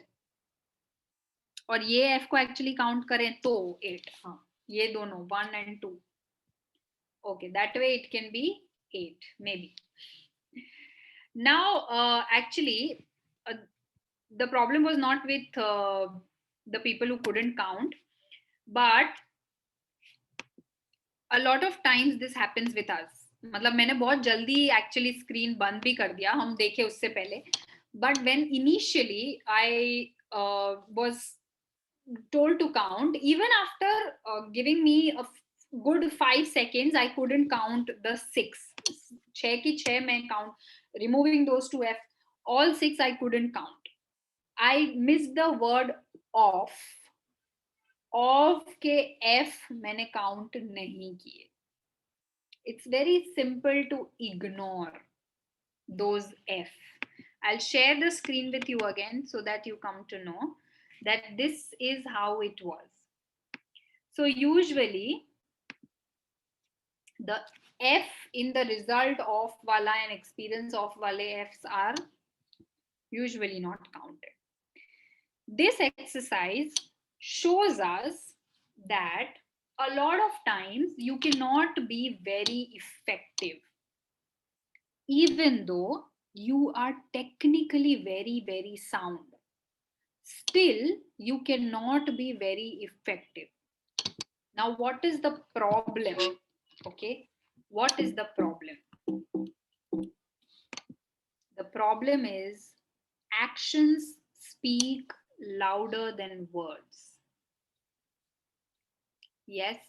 और ये F को एक्चुअली काउंट करें तो 8. हाँ, ये दोनों 1 and 2. Okay, that way it can be 8 maybe. Now actually the problem was not with the people who couldn't count, but a lot of times this happens with us. मतलब मैंने बहुत जल्दी actually screen बंद भी कर दिया, हम देखे उससे पहले. But when initially I was told to count, even after giving me a good 5 seconds, I couldn't count the 6. 6 की 6 मैं count, removing those 2 F, all 6 I couldn't count. I missed the word off. Off के F मैंने count नहीं किए. It's very simple to ignore those F. I'll share the screen with you again so that you come to know that this is how it was. So usually the F in the result of wala and experience of wale Fs are usually not counted. This exercise shows us that a lot of times you cannot be very effective, even though you are technically very, very sound. Still, you cannot be very effective. Now, what is the problem? Okay, what is the problem? The problem is actions speak louder than words. Yes,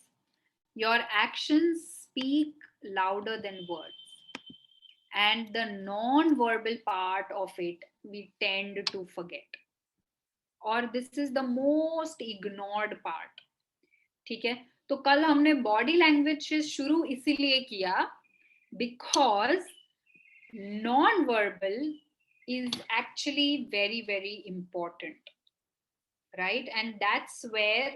your actions speak louder than words. And the non-verbal part of it, we tend to forget. Or this is the most ignored part. ठीक है, तो कल हमने body language से शुरू इसीलिए किया because non-verbal is actually very, very important, right? And that's where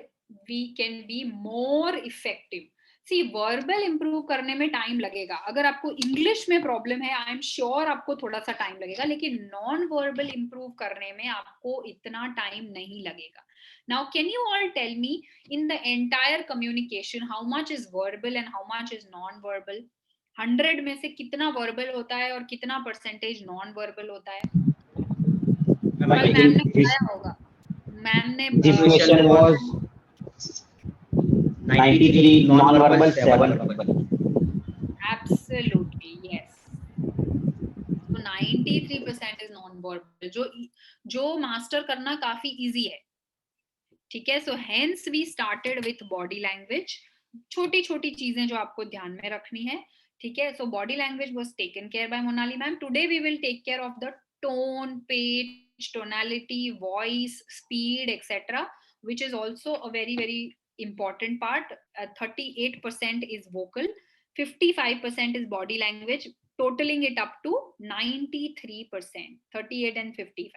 we can be more effective. See, verbal improve करने में time लगेगा. अगर आपको English में problem है, I am sure आपको थोड़ा सा time लगेगा, लेकिन non-verbal improve करने में आपको इतना time नहीं लगेगा. Now, can you all tell me in the entire communication how much is verbal and how much is non-verbal? 100 में से कितना verbal होता है और कितना percentage non-verbal होता है? मैम ने बताया होगा. मैम ने this question was 93 non-verbal, 7 verbal. Absolutely, yes. So 93% is non-verbal, जो master करना काफी easy है. ठीक है, so hence we started with body language. छोटी छोटी चीजें जो आपको ध्यान में रखनी है. ठीक है, so body language was taken care by Monali ma'am. Today we will take care of the tone, pitch, tonality, voice, speed, etc., which is also a very, very important part. 38% is vocal, 55% is body language, totaling it up to 93%. 38 and 55.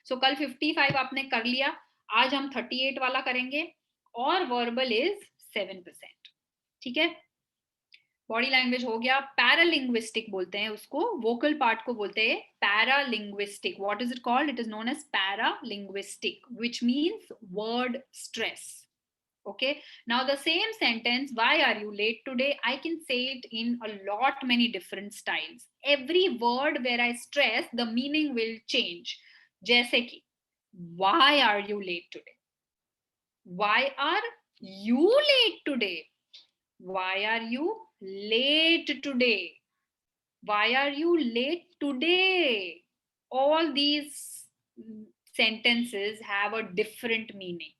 So कल 55 आपने कर लिया, आज हम 38 वाला करेंगे और verbal is 7%. ठीक है, बॉडी लैंग्वेज हो गया. पैरालिंग्विस्टिक बोलते हैं उसको, वोकल पार्ट को बोलते हैं paralinguistic. What is it called? It is known as paralinguistic, which means word stress. Okay, now the same sentence, why are you late today, I can say it in a lot many different styles. Every word where I stress, the meaning will change. जैसे कि why are you late today, why are you late today, why are you late today, why are you late today. All these sentences have a different meaning.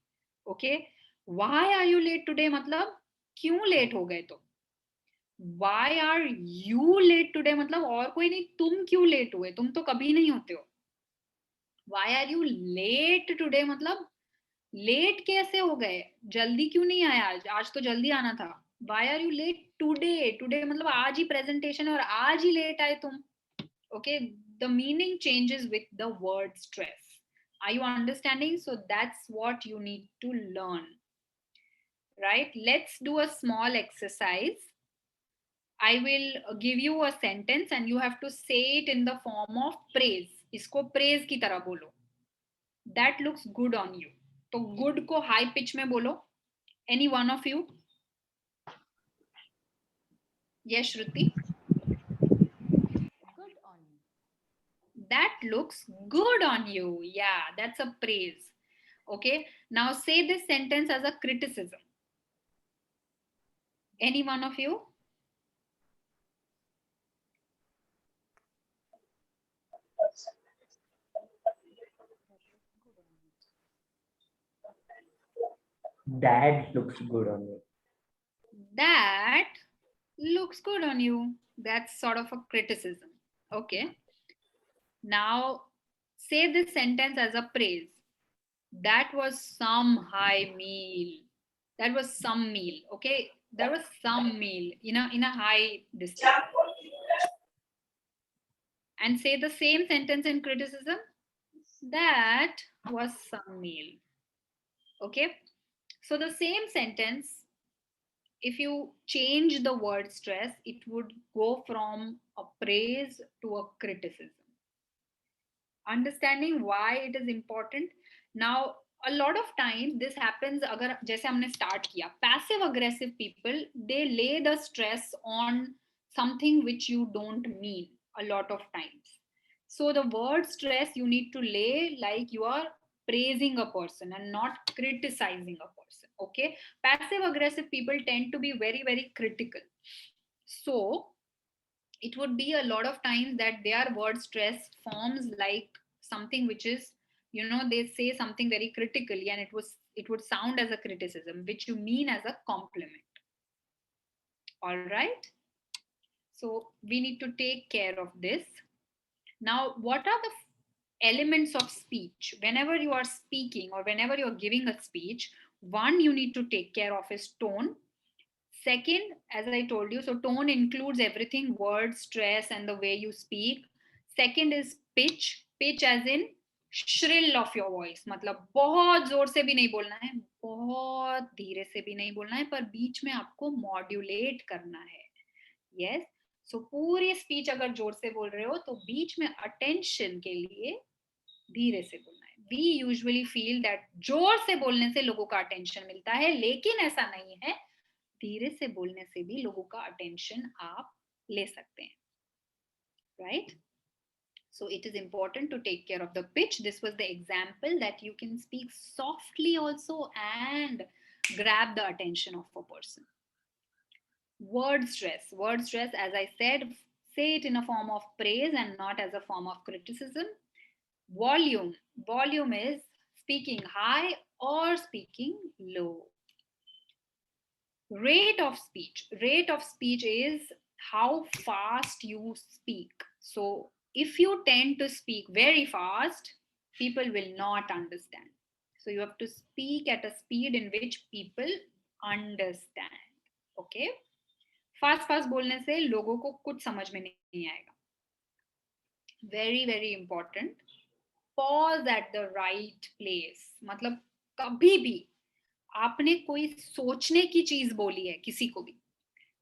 Okay, why are you late today मतलब क्यों late हो गए तुम. Why are you late today मतलब और कोई नहीं, तुम क्यों लेट हुए, तुम तो कभी नहीं होते हो. Why are you late today मतलब लेट कैसे हो गए, जल्दी क्यों नहीं आया आज, आज तो जल्दी आना था. Why are you late today, today मतलब आज ही प्रेजेंटेशन और आज ही लेट आए तुम. Okay, the meaning changes with the word stress. Are you understanding? So that's what you need to learn. Right? Let's do a small exercise. I will give you a sentence and you have to say it in the form of praise. इसको praise की तरह बोलो. That looks good on you. तो good को high pitch में बोलो. Any one of you? Yes, Shruti. Good on you. That looks good on you. Yeah, that's a praise. Okay, now say this sentence as a criticism. Any one of you? That looks good on you. That looks good on you. That's sort of a criticism. Okay. Now say this sentence as a praise. That was some high meal. That was some meal. Okay. There was some meal in a high distance. And say the same sentence in criticism. That was some meal. Okay. So the same sentence, if you change the word stress, it would go from a praise to a criticism. Understanding why it is important. Now, a lot of times this happens, agar jaise humne start kiya, passive aggressive people, they lay the stress on something which you don't mean a lot of times. So the word stress you need to lay like you are praising a person and not criticizing a person. Okay, passive aggressive people tend to be very, very critical. So it would be a lot of times that their word stress forms like something which is, they say something very critically and it would sound as a criticism which you mean as a compliment. All right, so we need to take care of this. Now, what are the elements of speech? Whenever you are speaking or whenever you are giving a speech, one you need to take care of is tone. Second, as I told you, so tone includes everything, words, stress, and the way you speak. Second is pitch. Pitch as in shrill of your voice. मतलब बहुत जोर से भी नहीं बोलना है, बहुत धीरे से भी नहीं बोलना है, पर बीच में आपको modulate करना है. Yes. So पूरी speech अगर जोर से बोल रहे हो तो बीच में attention के लिए धीरे से बोलना है. We usually feel that जोर से बोलने से लोगों का attention मिलता है, लेकिन ऐसा नहीं है. धीरे से बोलने से भी लोगों का अटेंशन आप ले सकते हैं. Right? So it is important to take care of the pitch. This was the example that you can speak softly also and grab the attention of a person. Word stress. Word stress, as I said, say it in a form of praise and not as a form of criticism. Volume. Volume is speaking high or speaking low. Rate of speech. Rate of speech is how fast you speak. So if you tend to speak very fast, people will not understand. So you have to speak at a speed in which people understand. Okay? Fast बोलने से लोगों को कुछ समझ में नहीं आएगा. Very, very important. Pause at the right place. मतलब कभी भी आपने कोई सोचने की चीज बोली है किसी को भी.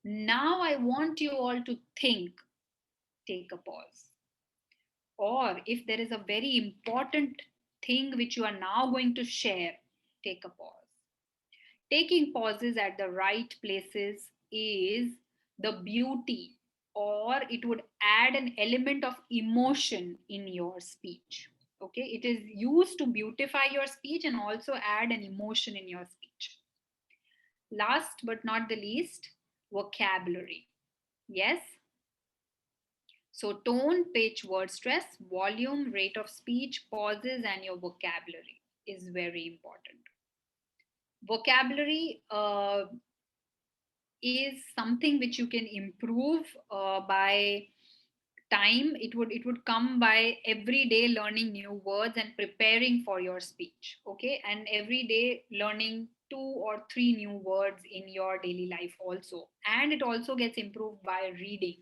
Now I want you all to think. Take a pause. Or if there is a very important thing which you are now going to share, take a pause. taking pauses at the right places is the beauty, or it would add an element of emotion in your speech. Okay, it is used to beautify your speech and also add an emotion in your speech. Last but not the least, vocabulary. Yes. So tone, pitch, word stress, volume, rate of speech, pauses, and your vocabulary is very important. Vocabulary is something which you can improve by time. It would come by every day learning new words and preparing for your speech. Okay, and every day learning 2 or 3 new words in your daily life also, and it also gets improved by reading.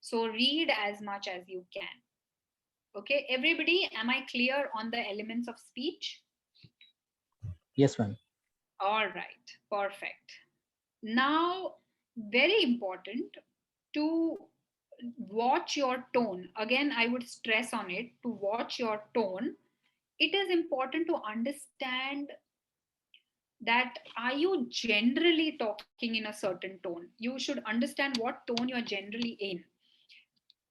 So read as much as you can. Okay, everybody, am I clear on the elements of speech? Yes, ma'am. All right, perfect. Now, very important to watch your tone. Again, I would stress on it, to watch your tone. It is important to understand that are you generally talking in a certain tone. You should understand what tone you are generally in.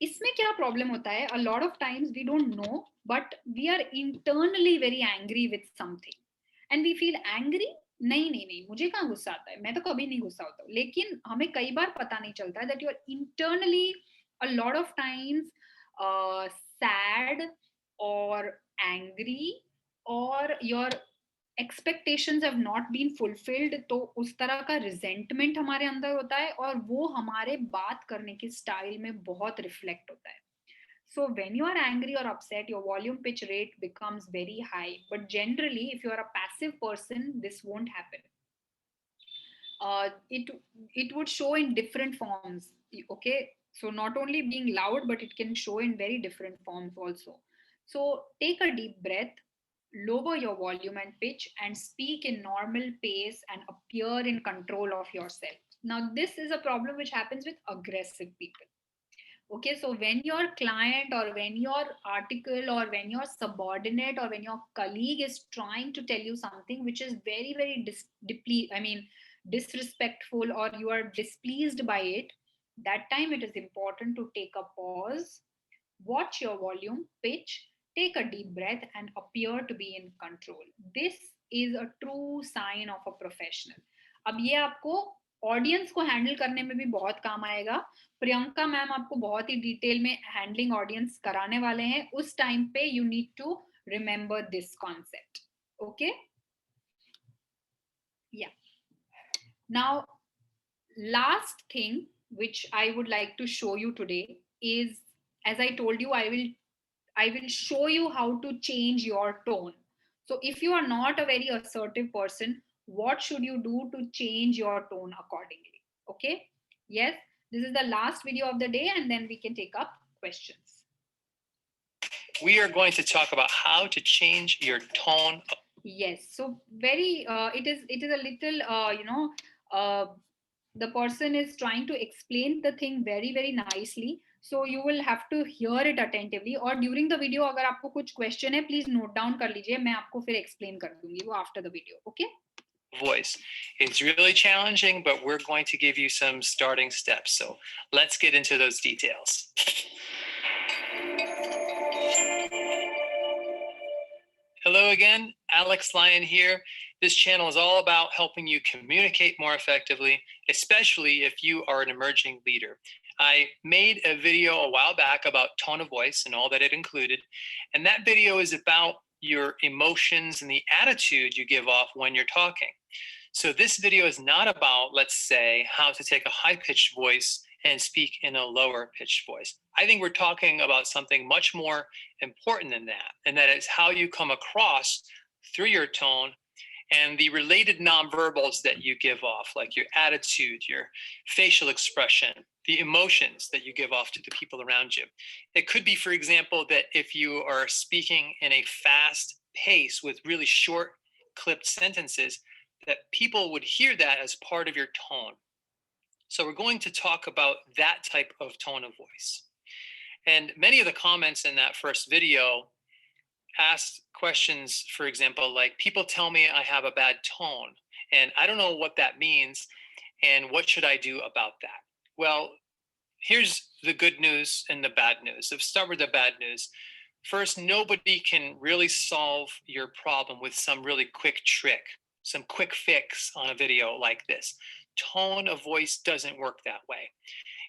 इसमें क्या problem होता है, a lot of times we don't know, but we are internally very angry with something and we feel angry. नहीं नहीं नहीं, मुझे कहाँ गुस्सा आता है, मैं तो कभी नहीं गुस्सा होता हूँ, लेकिन हमें कई बार पता नहीं चलता that you are internally a lot of times sad or angry, or your expectations have not been fulfilled. तो उस तरह का resentment हमारे अंदर होता है और वो हमारे बात करने के स्टाइल में बहुत रिफ्लेक्ट होता है. So when you are angry or upset, your volume pitch rate becomes very high. But generally, if you are a passive person, this won't happen. It would show in different forms. Okay, so not only being loud, but it can show in very different forms also. So take a deep breath, lower your volume and pitch, and speak in normal pace and appear in control of yourself. Now, this is a problem which happens with aggressive people. Okay, so when your client or when your article or when your subordinate or when your colleague is trying to tell you something which is very, very disrespectful, or you are displeased by it, that time it is important to take a pause, watch your volume, pitch, take a deep breath, and appear to be in control. This is a true sign of a professional. अब ये आपको audience को handle करने में भी बहुत काम आएगा. प्रियंका मैम आपको बहुत ही डिटेल में हैंडलिंग ऑडियंस कराने वाले हैं. उस टाइम पे you need to remember this concept. Okay, yeah. Now last thing which I would like to show you today is, as I told you, I will show you how to change your tone. So if you are not a very assertive person, what should you do to change your tone accordingly? Okay, yes, this is the last video of the day, and then we can take up questions. We are going to talk about how to change your tone. Yes, so very it is a little the person is trying to explain the thing very, very nicely, so you will have to hear it attentively. और during the video अगर आपको कुछ question है, please note down कर लीजिए, मैं आपको फिर explain कर दूंगी वो after the video. Okay? Voice. It's really challenging, but we're going to give you some starting steps. So let's get into those details. Hello again, Alex Lyon here. This channel is all about helping you communicate more effectively, especially if you are an emerging leader. I made a video a while back about tone of voice and all that it included, and that video is about your emotions and the attitude you give off when you're talking. So this video is not about, let's say, how to take a high-pitched voice and speak in a lower-pitched voice. I think we're talking about something much more important than that, and that is how you come across through your tone and the related nonverbals that you give off, like your attitude, your facial expression, the emotions that you give off to the people around you. It could be, for example, that if you are speaking in a fast pace with really short clipped sentences, that people would hear that as part of your tone. So we're going to talk about that type of tone of voice. And many of the comments in that first video asked questions, for example, like, people tell me I have a bad tone. And I don't know what that means. And what should I do about that? Well, here's the good news and the bad news. So start with the bad news. First, nobody can really solve your problem with some really quick trick, some quick fix on a video like this. Tone of voice doesn't work that way.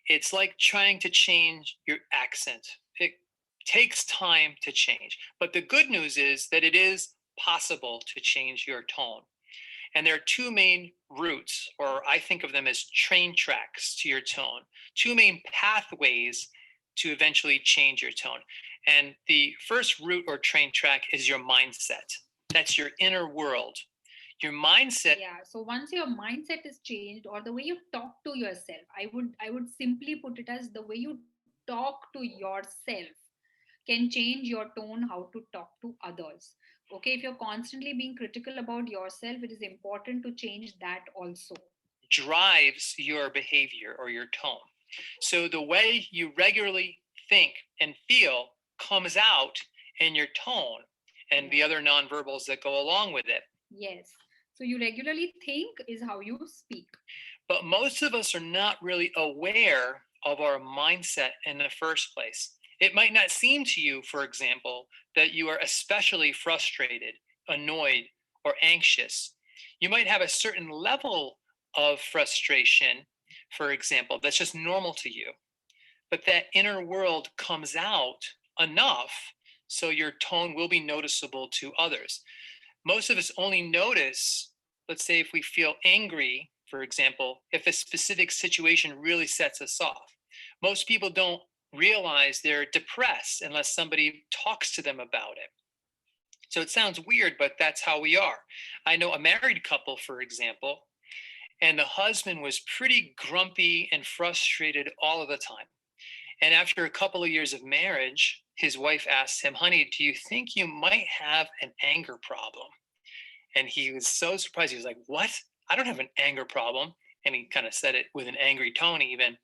It's like trying to change your accent. It takes time to change. But the good news is that it is possible to change your tone. And there are two main routes, or I think of them as train tracks to your tone, two main pathways to eventually change your tone. And the first route or train track is your mindset. That's your inner world. Your mindset. Yeah. So once your mindset is changed, or the way you talk to yourself, I would simply put it as the way you talk to yourself can change your tone, how to talk to others. Okay, if you're constantly being critical about yourself, it is important to change that also. Drives your behavior or your tone. So the way you regularly think and feel comes out in your tone and the other nonverbals that go along with it. Yes. So you regularly think is how you speak. But most of us are not really aware of our mindset in the first place. It might not seem to you, for example, that you are especially frustrated, annoyed, or anxious. You might have a certain level of frustration, for example, that's just normal to you. But that inner world comes out enough so your tone will be noticeable to others. Most of us only notice, let's say, if we feel angry, for example, if a specific situation really sets us off. Most people don't realize they're depressed unless somebody talks to them about it. So it sounds weird, but that's how we are. I know a married couple, for example, and the husband was pretty grumpy and frustrated all of the time. And after a couple of years of marriage, his wife asked him, "Honey, do you think you might have an anger problem?" And he was so surprised. He was like, "What? I don't have an anger problem." And he kind of said it with an angry tone even.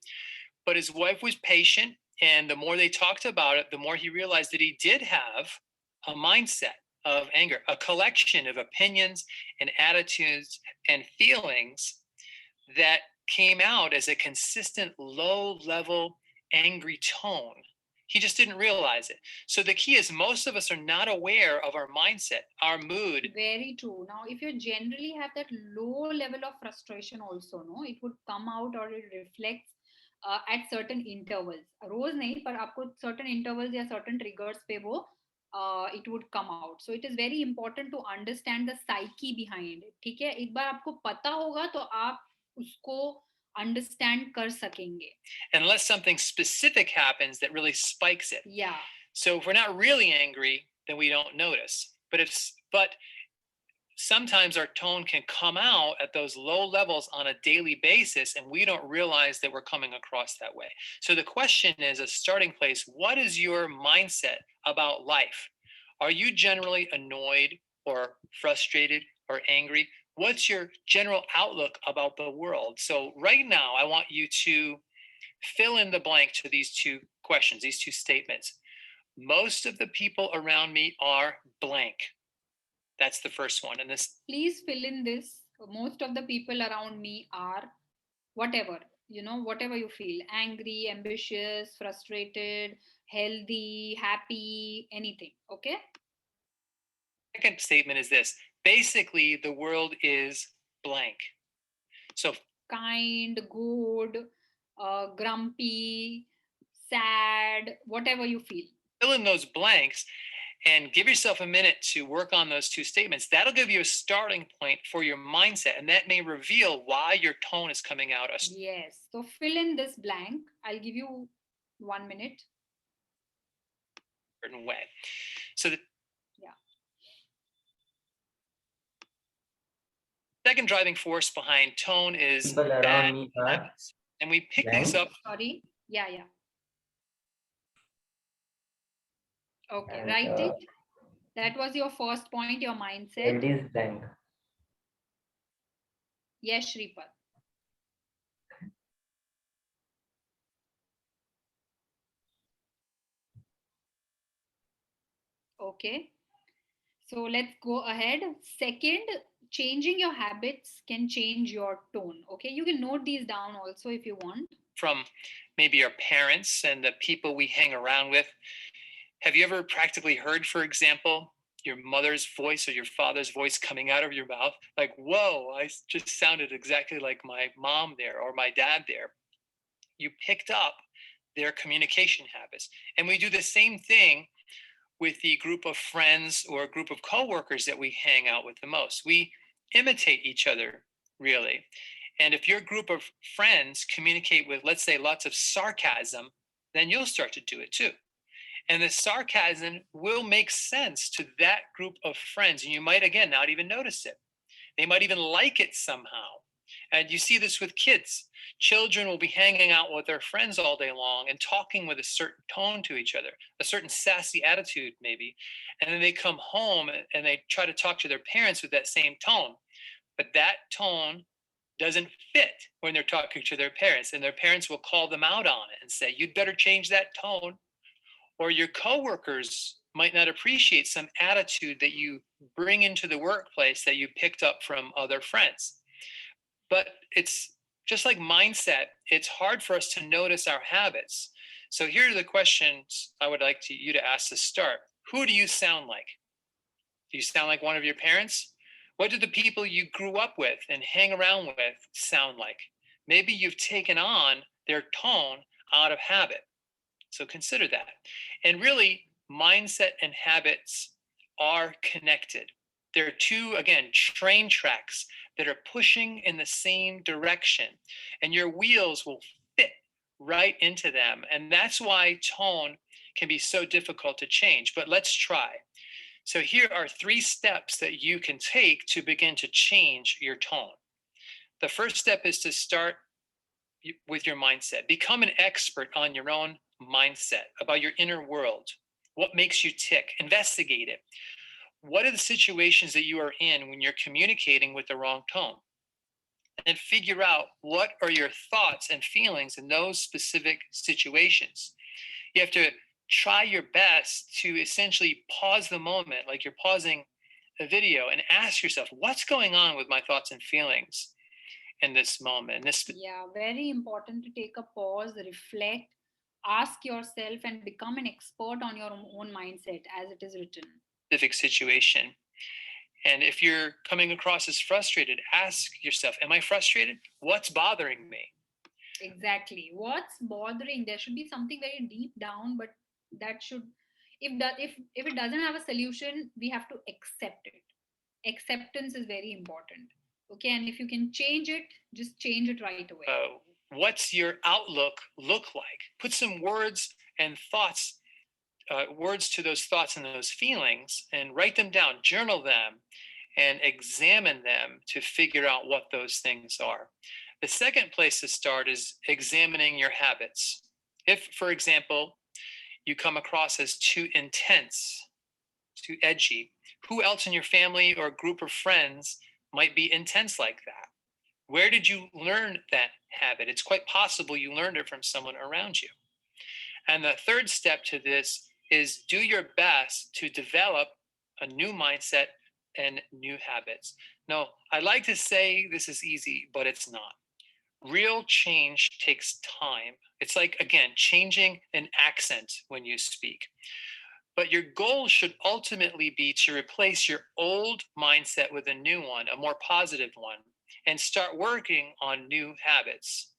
But his wife was patient. And the more they talked about it, the more he realized that he did have a mindset of anger, a collection of opinions and attitudes and feelings that came out as a consistent low-level angry tone. He just didn't realize it. So the key is most of us are not aware of our mindset, our mood. Very true. Now, if you generally have that low level of frustration also, no, it would come out or it reflects at certain intervals. रोज नहीं, पर आपको certain intervals या certain triggers पे वो it would come out. So it is very important to understand the psyche behind it. ठीक है, एक बार आपको पता होगा तो आप उसको understand कर सकेंगे. Unless something specific happens that really spikes it. Yeah. So if we're not really angry, then we don't notice. But sometimes our tone can come out at those low levels on a daily basis, and we don't realize that we're coming across that way. So the question is, a starting place, what is your mindset about life? Are you generally annoyed or frustrated or angry? What's your general outlook about the world? So right now, I want you to fill in the blank to these two questions, these two statements. Most of the people around me are blank. That's the first one. And this. Please fill in this. Most of the people around me are whatever, whatever you feel, angry, ambitious, frustrated, healthy, happy, anything. Okay. Second statement is this. Basically, the world is blank. So kind, good, grumpy, sad, whatever you feel. Fill in those blanks and give yourself a minute to work on those two statements. That'll give you a starting point for your mindset, and that may reveal why your tone is coming out. Yes. So fill in this blank. I'll give you 1 minute. Certain way. So the second driving force behind tone is bad habits. And we pick these up. Sorry. Yeah. Okay, write it. That was your first point, your mindset. It is blank. Yes, Shripad. Okay. So let's go ahead. Second, changing your habits can change your tone. Okay, you can note these down also if you want. From maybe our parents and the people we hang around with. Have you ever practically heard, for example, your mother's voice or your father's voice coming out of your mouth? Like, whoa, I just sounded exactly like my mom there or my dad there. You picked up their communication habits. And we do the same thing with the group of friends or a group of coworkers that we hang out with the most. We imitate each other, really. And if your group of friends communicate with, let's say, lots of sarcasm, then you'll start to do it too. And the sarcasm will make sense to that group of friends. And you might, again, not even notice it. They might even like it somehow. And you see this with kids. Children will be hanging out with their friends all day long and talking with a certain tone to each other, a certain sassy attitude maybe. And then they come home and they try to talk to their parents with that same tone. But that tone doesn't fit when they're talking to their parents. And their parents will call them out on it and say, you'd better change that tone. Or your coworkers might not appreciate some attitude that you bring into the workplace that you picked up from other friends. But it's just like mindset, it's hard for us to notice our habits. So here are the questions I would like you to ask to start. Who do you sound like? Do you sound like one of your parents? What do the people you grew up with and hang around with sound like? Maybe you've taken on their tone out of habit. So consider that. And really, mindset and habits are connected. They're two, again, train tracks that are pushing in the same direction, and your wheels will fit right into them. And that's why tone can be so difficult to change. But let's try. So here are 3 steps that you can take to begin to change your tone. The first step is to start with your mindset. Become an expert on your own mindset, about your inner world. What makes you tick? Investigate it. What are the situations that you are in when you're communicating with the wrong tone? And figure out what are your thoughts and feelings in those specific situations. You have to try your best to essentially pause the moment, like you're pausing a video, and ask yourself, what's going on with my thoughts and feelings in this moment? Yeah, very important to take a pause, reflect, ask yourself, and become an expert on your own mindset as it is written. Specific situation. And if you're coming across as frustrated, ask yourself, am I frustrated? What's bothering me? Exactly. What's bothering? There should be something very deep down, but that should, if it doesn't have a solution, we have to accept it. Acceptance is very important. Okay, and if you can change it, just change it right away. What's your outlook look like? Put some words and thoughts, words to those thoughts and those feelings, and write them down, journal them, and examine them to figure out what those things are. The second place to start is examining your habits. If, for example, you come across as too intense, too edgy, who else in your family or group of friends might be intense like that? Where did you learn that habit? It's quite possible you learned it from someone around you. And the third step to this is do your best to develop a new mindset and new habits. No, I like to say this is easy, but it's not. Real change takes time. It's like, again, changing an accent when you speak. But your goal should ultimately be to replace your old mindset with a new one, a more positive one, and start working on new habits.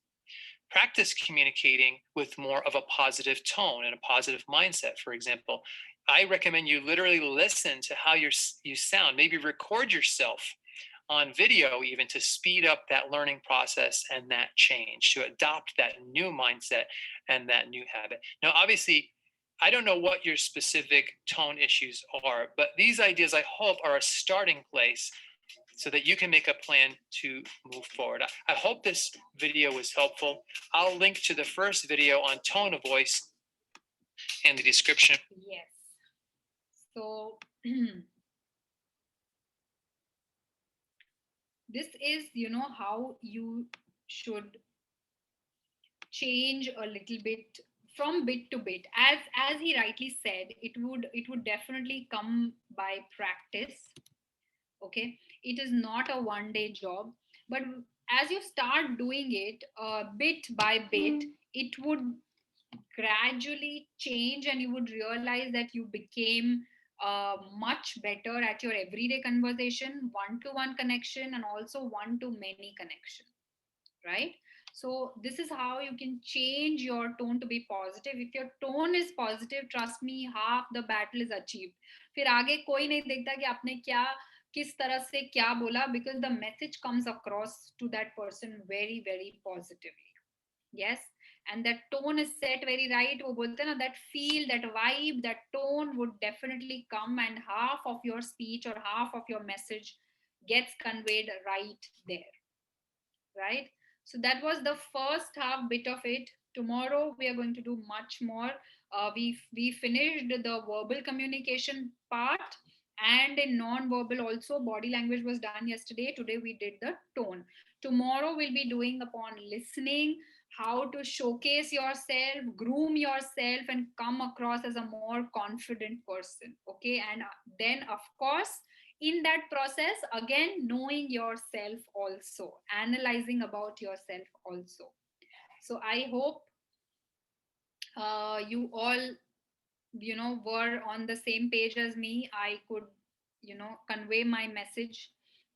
Practice communicating with more of a positive tone and a positive mindset, for example. I recommend you literally listen to how you sound, maybe record yourself on video even to speed up that learning process and that change, to adopt that new mindset and that new habit. Now, obviously, I don't know what your specific tone issues are, but these ideas, I hope, are a starting place so that you can make a plan to move forward. I hope this video was helpful. I'll link to the first video on tone of voice in the description. Yes. So this is, how you should change a little bit from bit to bit. As he rightly said, it would definitely come by practice. Okay, It is not a one-day job, but as you start doing it bit by bit, it would gradually change, and you would realize that you became much better at your everyday conversation, one-to-one connection, and also one-to-many connection, right? So this is how you can change your tone to be positive. If your tone is positive, trust me, half the battle is achieved. फिर आगे कोई नहीं देखता कि आपने क्या किस तरह से क्या बोला, because the message comes across to that person very very positively. Yes, and that tone is set very right. वो बोलते हैं ना, that feel, that vibe, that tone would definitely come, and half of your speech or half of your message gets conveyed right there, right? So that was the first half bit of it. Tomorrow we are going to do much more. We finished the verbal communication part, and in non-verbal also body language was done yesterday. Today we did the tone. Tomorrow we'll be doing upon listening, how to showcase yourself, groom yourself, and come across as a more confident person. Okay, and then of course in that process, again, knowing yourself also, analyzing about yourself also. So I hope you all, were on the same page as me. I could, convey my message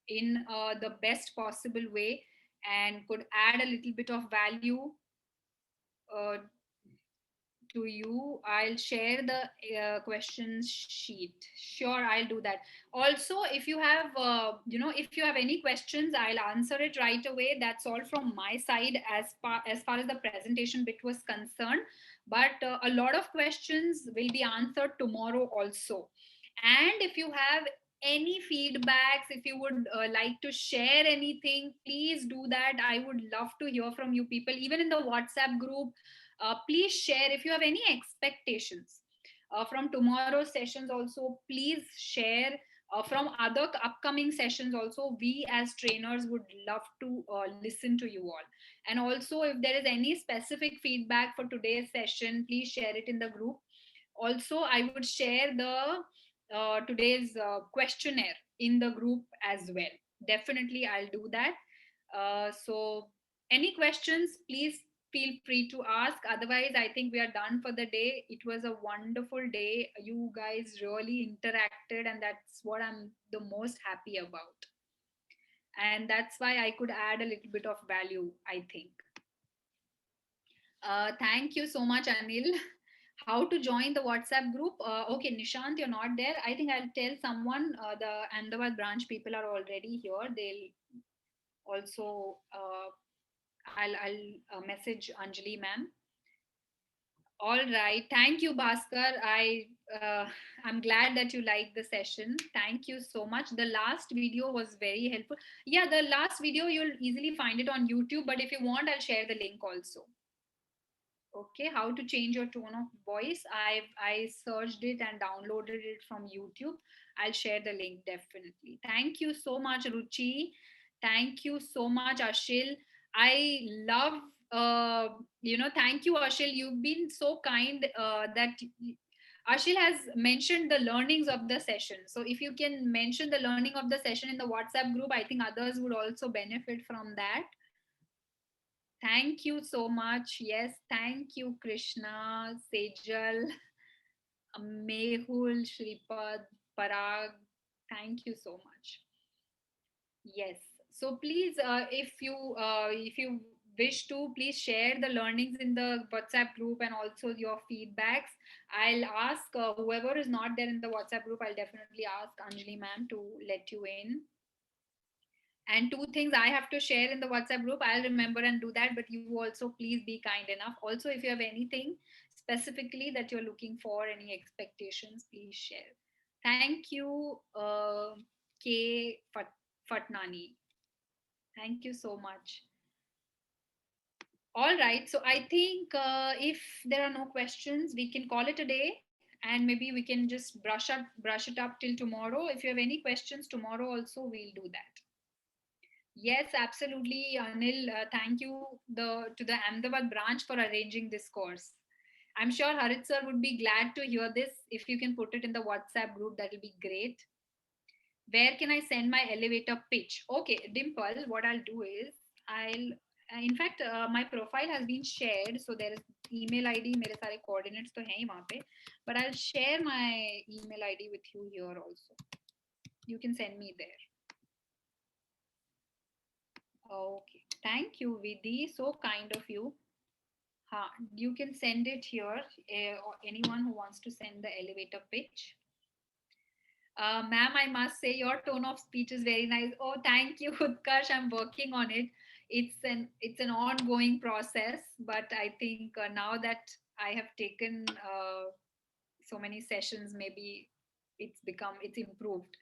in the best possible way, and could add a little bit of value uh, to you. I'll share the questions sheet. Sure, I'll do that. Also, if you have if you have any questions, I'll answer it right away. That's all from my side as far as the presentation bit was concerned. But a lot of questions will be answered tomorrow also. And if you have any feedbacks, if you would like to share anything, please do that. I would love to hear from you people, even in the WhatsApp group. Please share if you have any expectations from tomorrow's sessions. Also, please share from other upcoming sessions also. We as trainers would love to listen to you all. And also, if there is any specific feedback for today's session, please share it in the group. Also, I would share the today's questionnaire in the group as well. Definitely I'll do that. So any questions, please feel free to ask. Otherwise, I think we are done for the day. It was a wonderful day. You guys really interacted, and that's what I'm the most happy about. And that's why I could add a little bit of value, I think. Thank you so much, Anil. How to join the WhatsApp group? Okay, Nishant, you're not there. I think I'll tell someone. The Ahmedabad branch people are already here. They'll also I'll message Anjali ma'am. All right, thank you, Bhaskar. I'm glad that you liked the session. Thank you so much. The last video was very helpful. Yeah, the last video you'll easily find it on YouTube, but if you want, I'll share the link also. Okay, how to change your tone of voice. I searched it and downloaded it from YouTube. I'll share the link definitely. Thank you so much, Ruchi. Thank you so much, Ashil. I love thank you, Ashil. You've been so kind that Ashil has mentioned the learnings of the session. So if you can mention the learning of the session in the WhatsApp group, I think others would also benefit from that. Thank you so much. Yes, thank you, Krishna, Sejal, Mehul, Shripad, Parag. Thank you so much. Yes. So please, if you wish to, please share the learnings in the WhatsApp group and also your feedbacks. I'll ask whoever is not there in the WhatsApp group, I'll definitely ask Anjali ma'am to let you in. And 2 things I have to share in the WhatsApp group, I'll remember and do that, but you also please be kind enough. Also, if you have anything specifically that you're looking for, any expectations, please share. Thank you, K. Fatnani. Thank you so much. All right, so I think if there are no questions, we can call it a day, and maybe we can just brush it up till tomorrow. If you have any questions tomorrow also, we'll do that. Yes, absolutely, Anil. Thank you to the Ahmedabad branch for arranging this course. I'm sure Harit sir would be glad to hear this. If you can put it in the WhatsApp group, that will be great. Where can I send my elevator pitch? Okay, Dimple, what I'll do is in fact, my profile has been shared, so there is email ID, मेरे सारे coordinates तो हैं ही वहाँ पे, but I'll share my email ID with you here also. You can send me there. Okay, thank you, Vidhi, so kind of you. You can send it here, or anyone who wants to send the elevator pitch. Ma'am, I must say your tone of speech is very nice. Oh, thank you, Utkarsh. I'm working on it. It's an ongoing process, but I think now that I have taken so many sessions, maybe it's improved.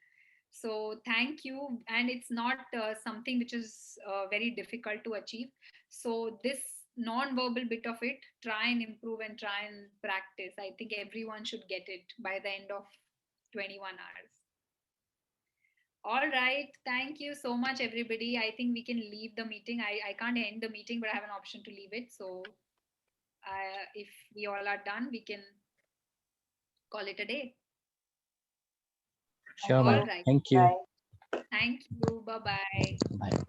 So thank you. And it's not something which is very difficult to achieve. So this non-verbal bit of it, try and improve and try and practice. I think everyone should get it by the end of 21 hours. All right. Thank you so much, everybody. I think we can leave the meeting. I can't end the meeting, but I have an option to leave it. So if we all are done, we can call it a day. Sure, All ma'am. right. Thank you. Thank you. Bye-bye. Bye.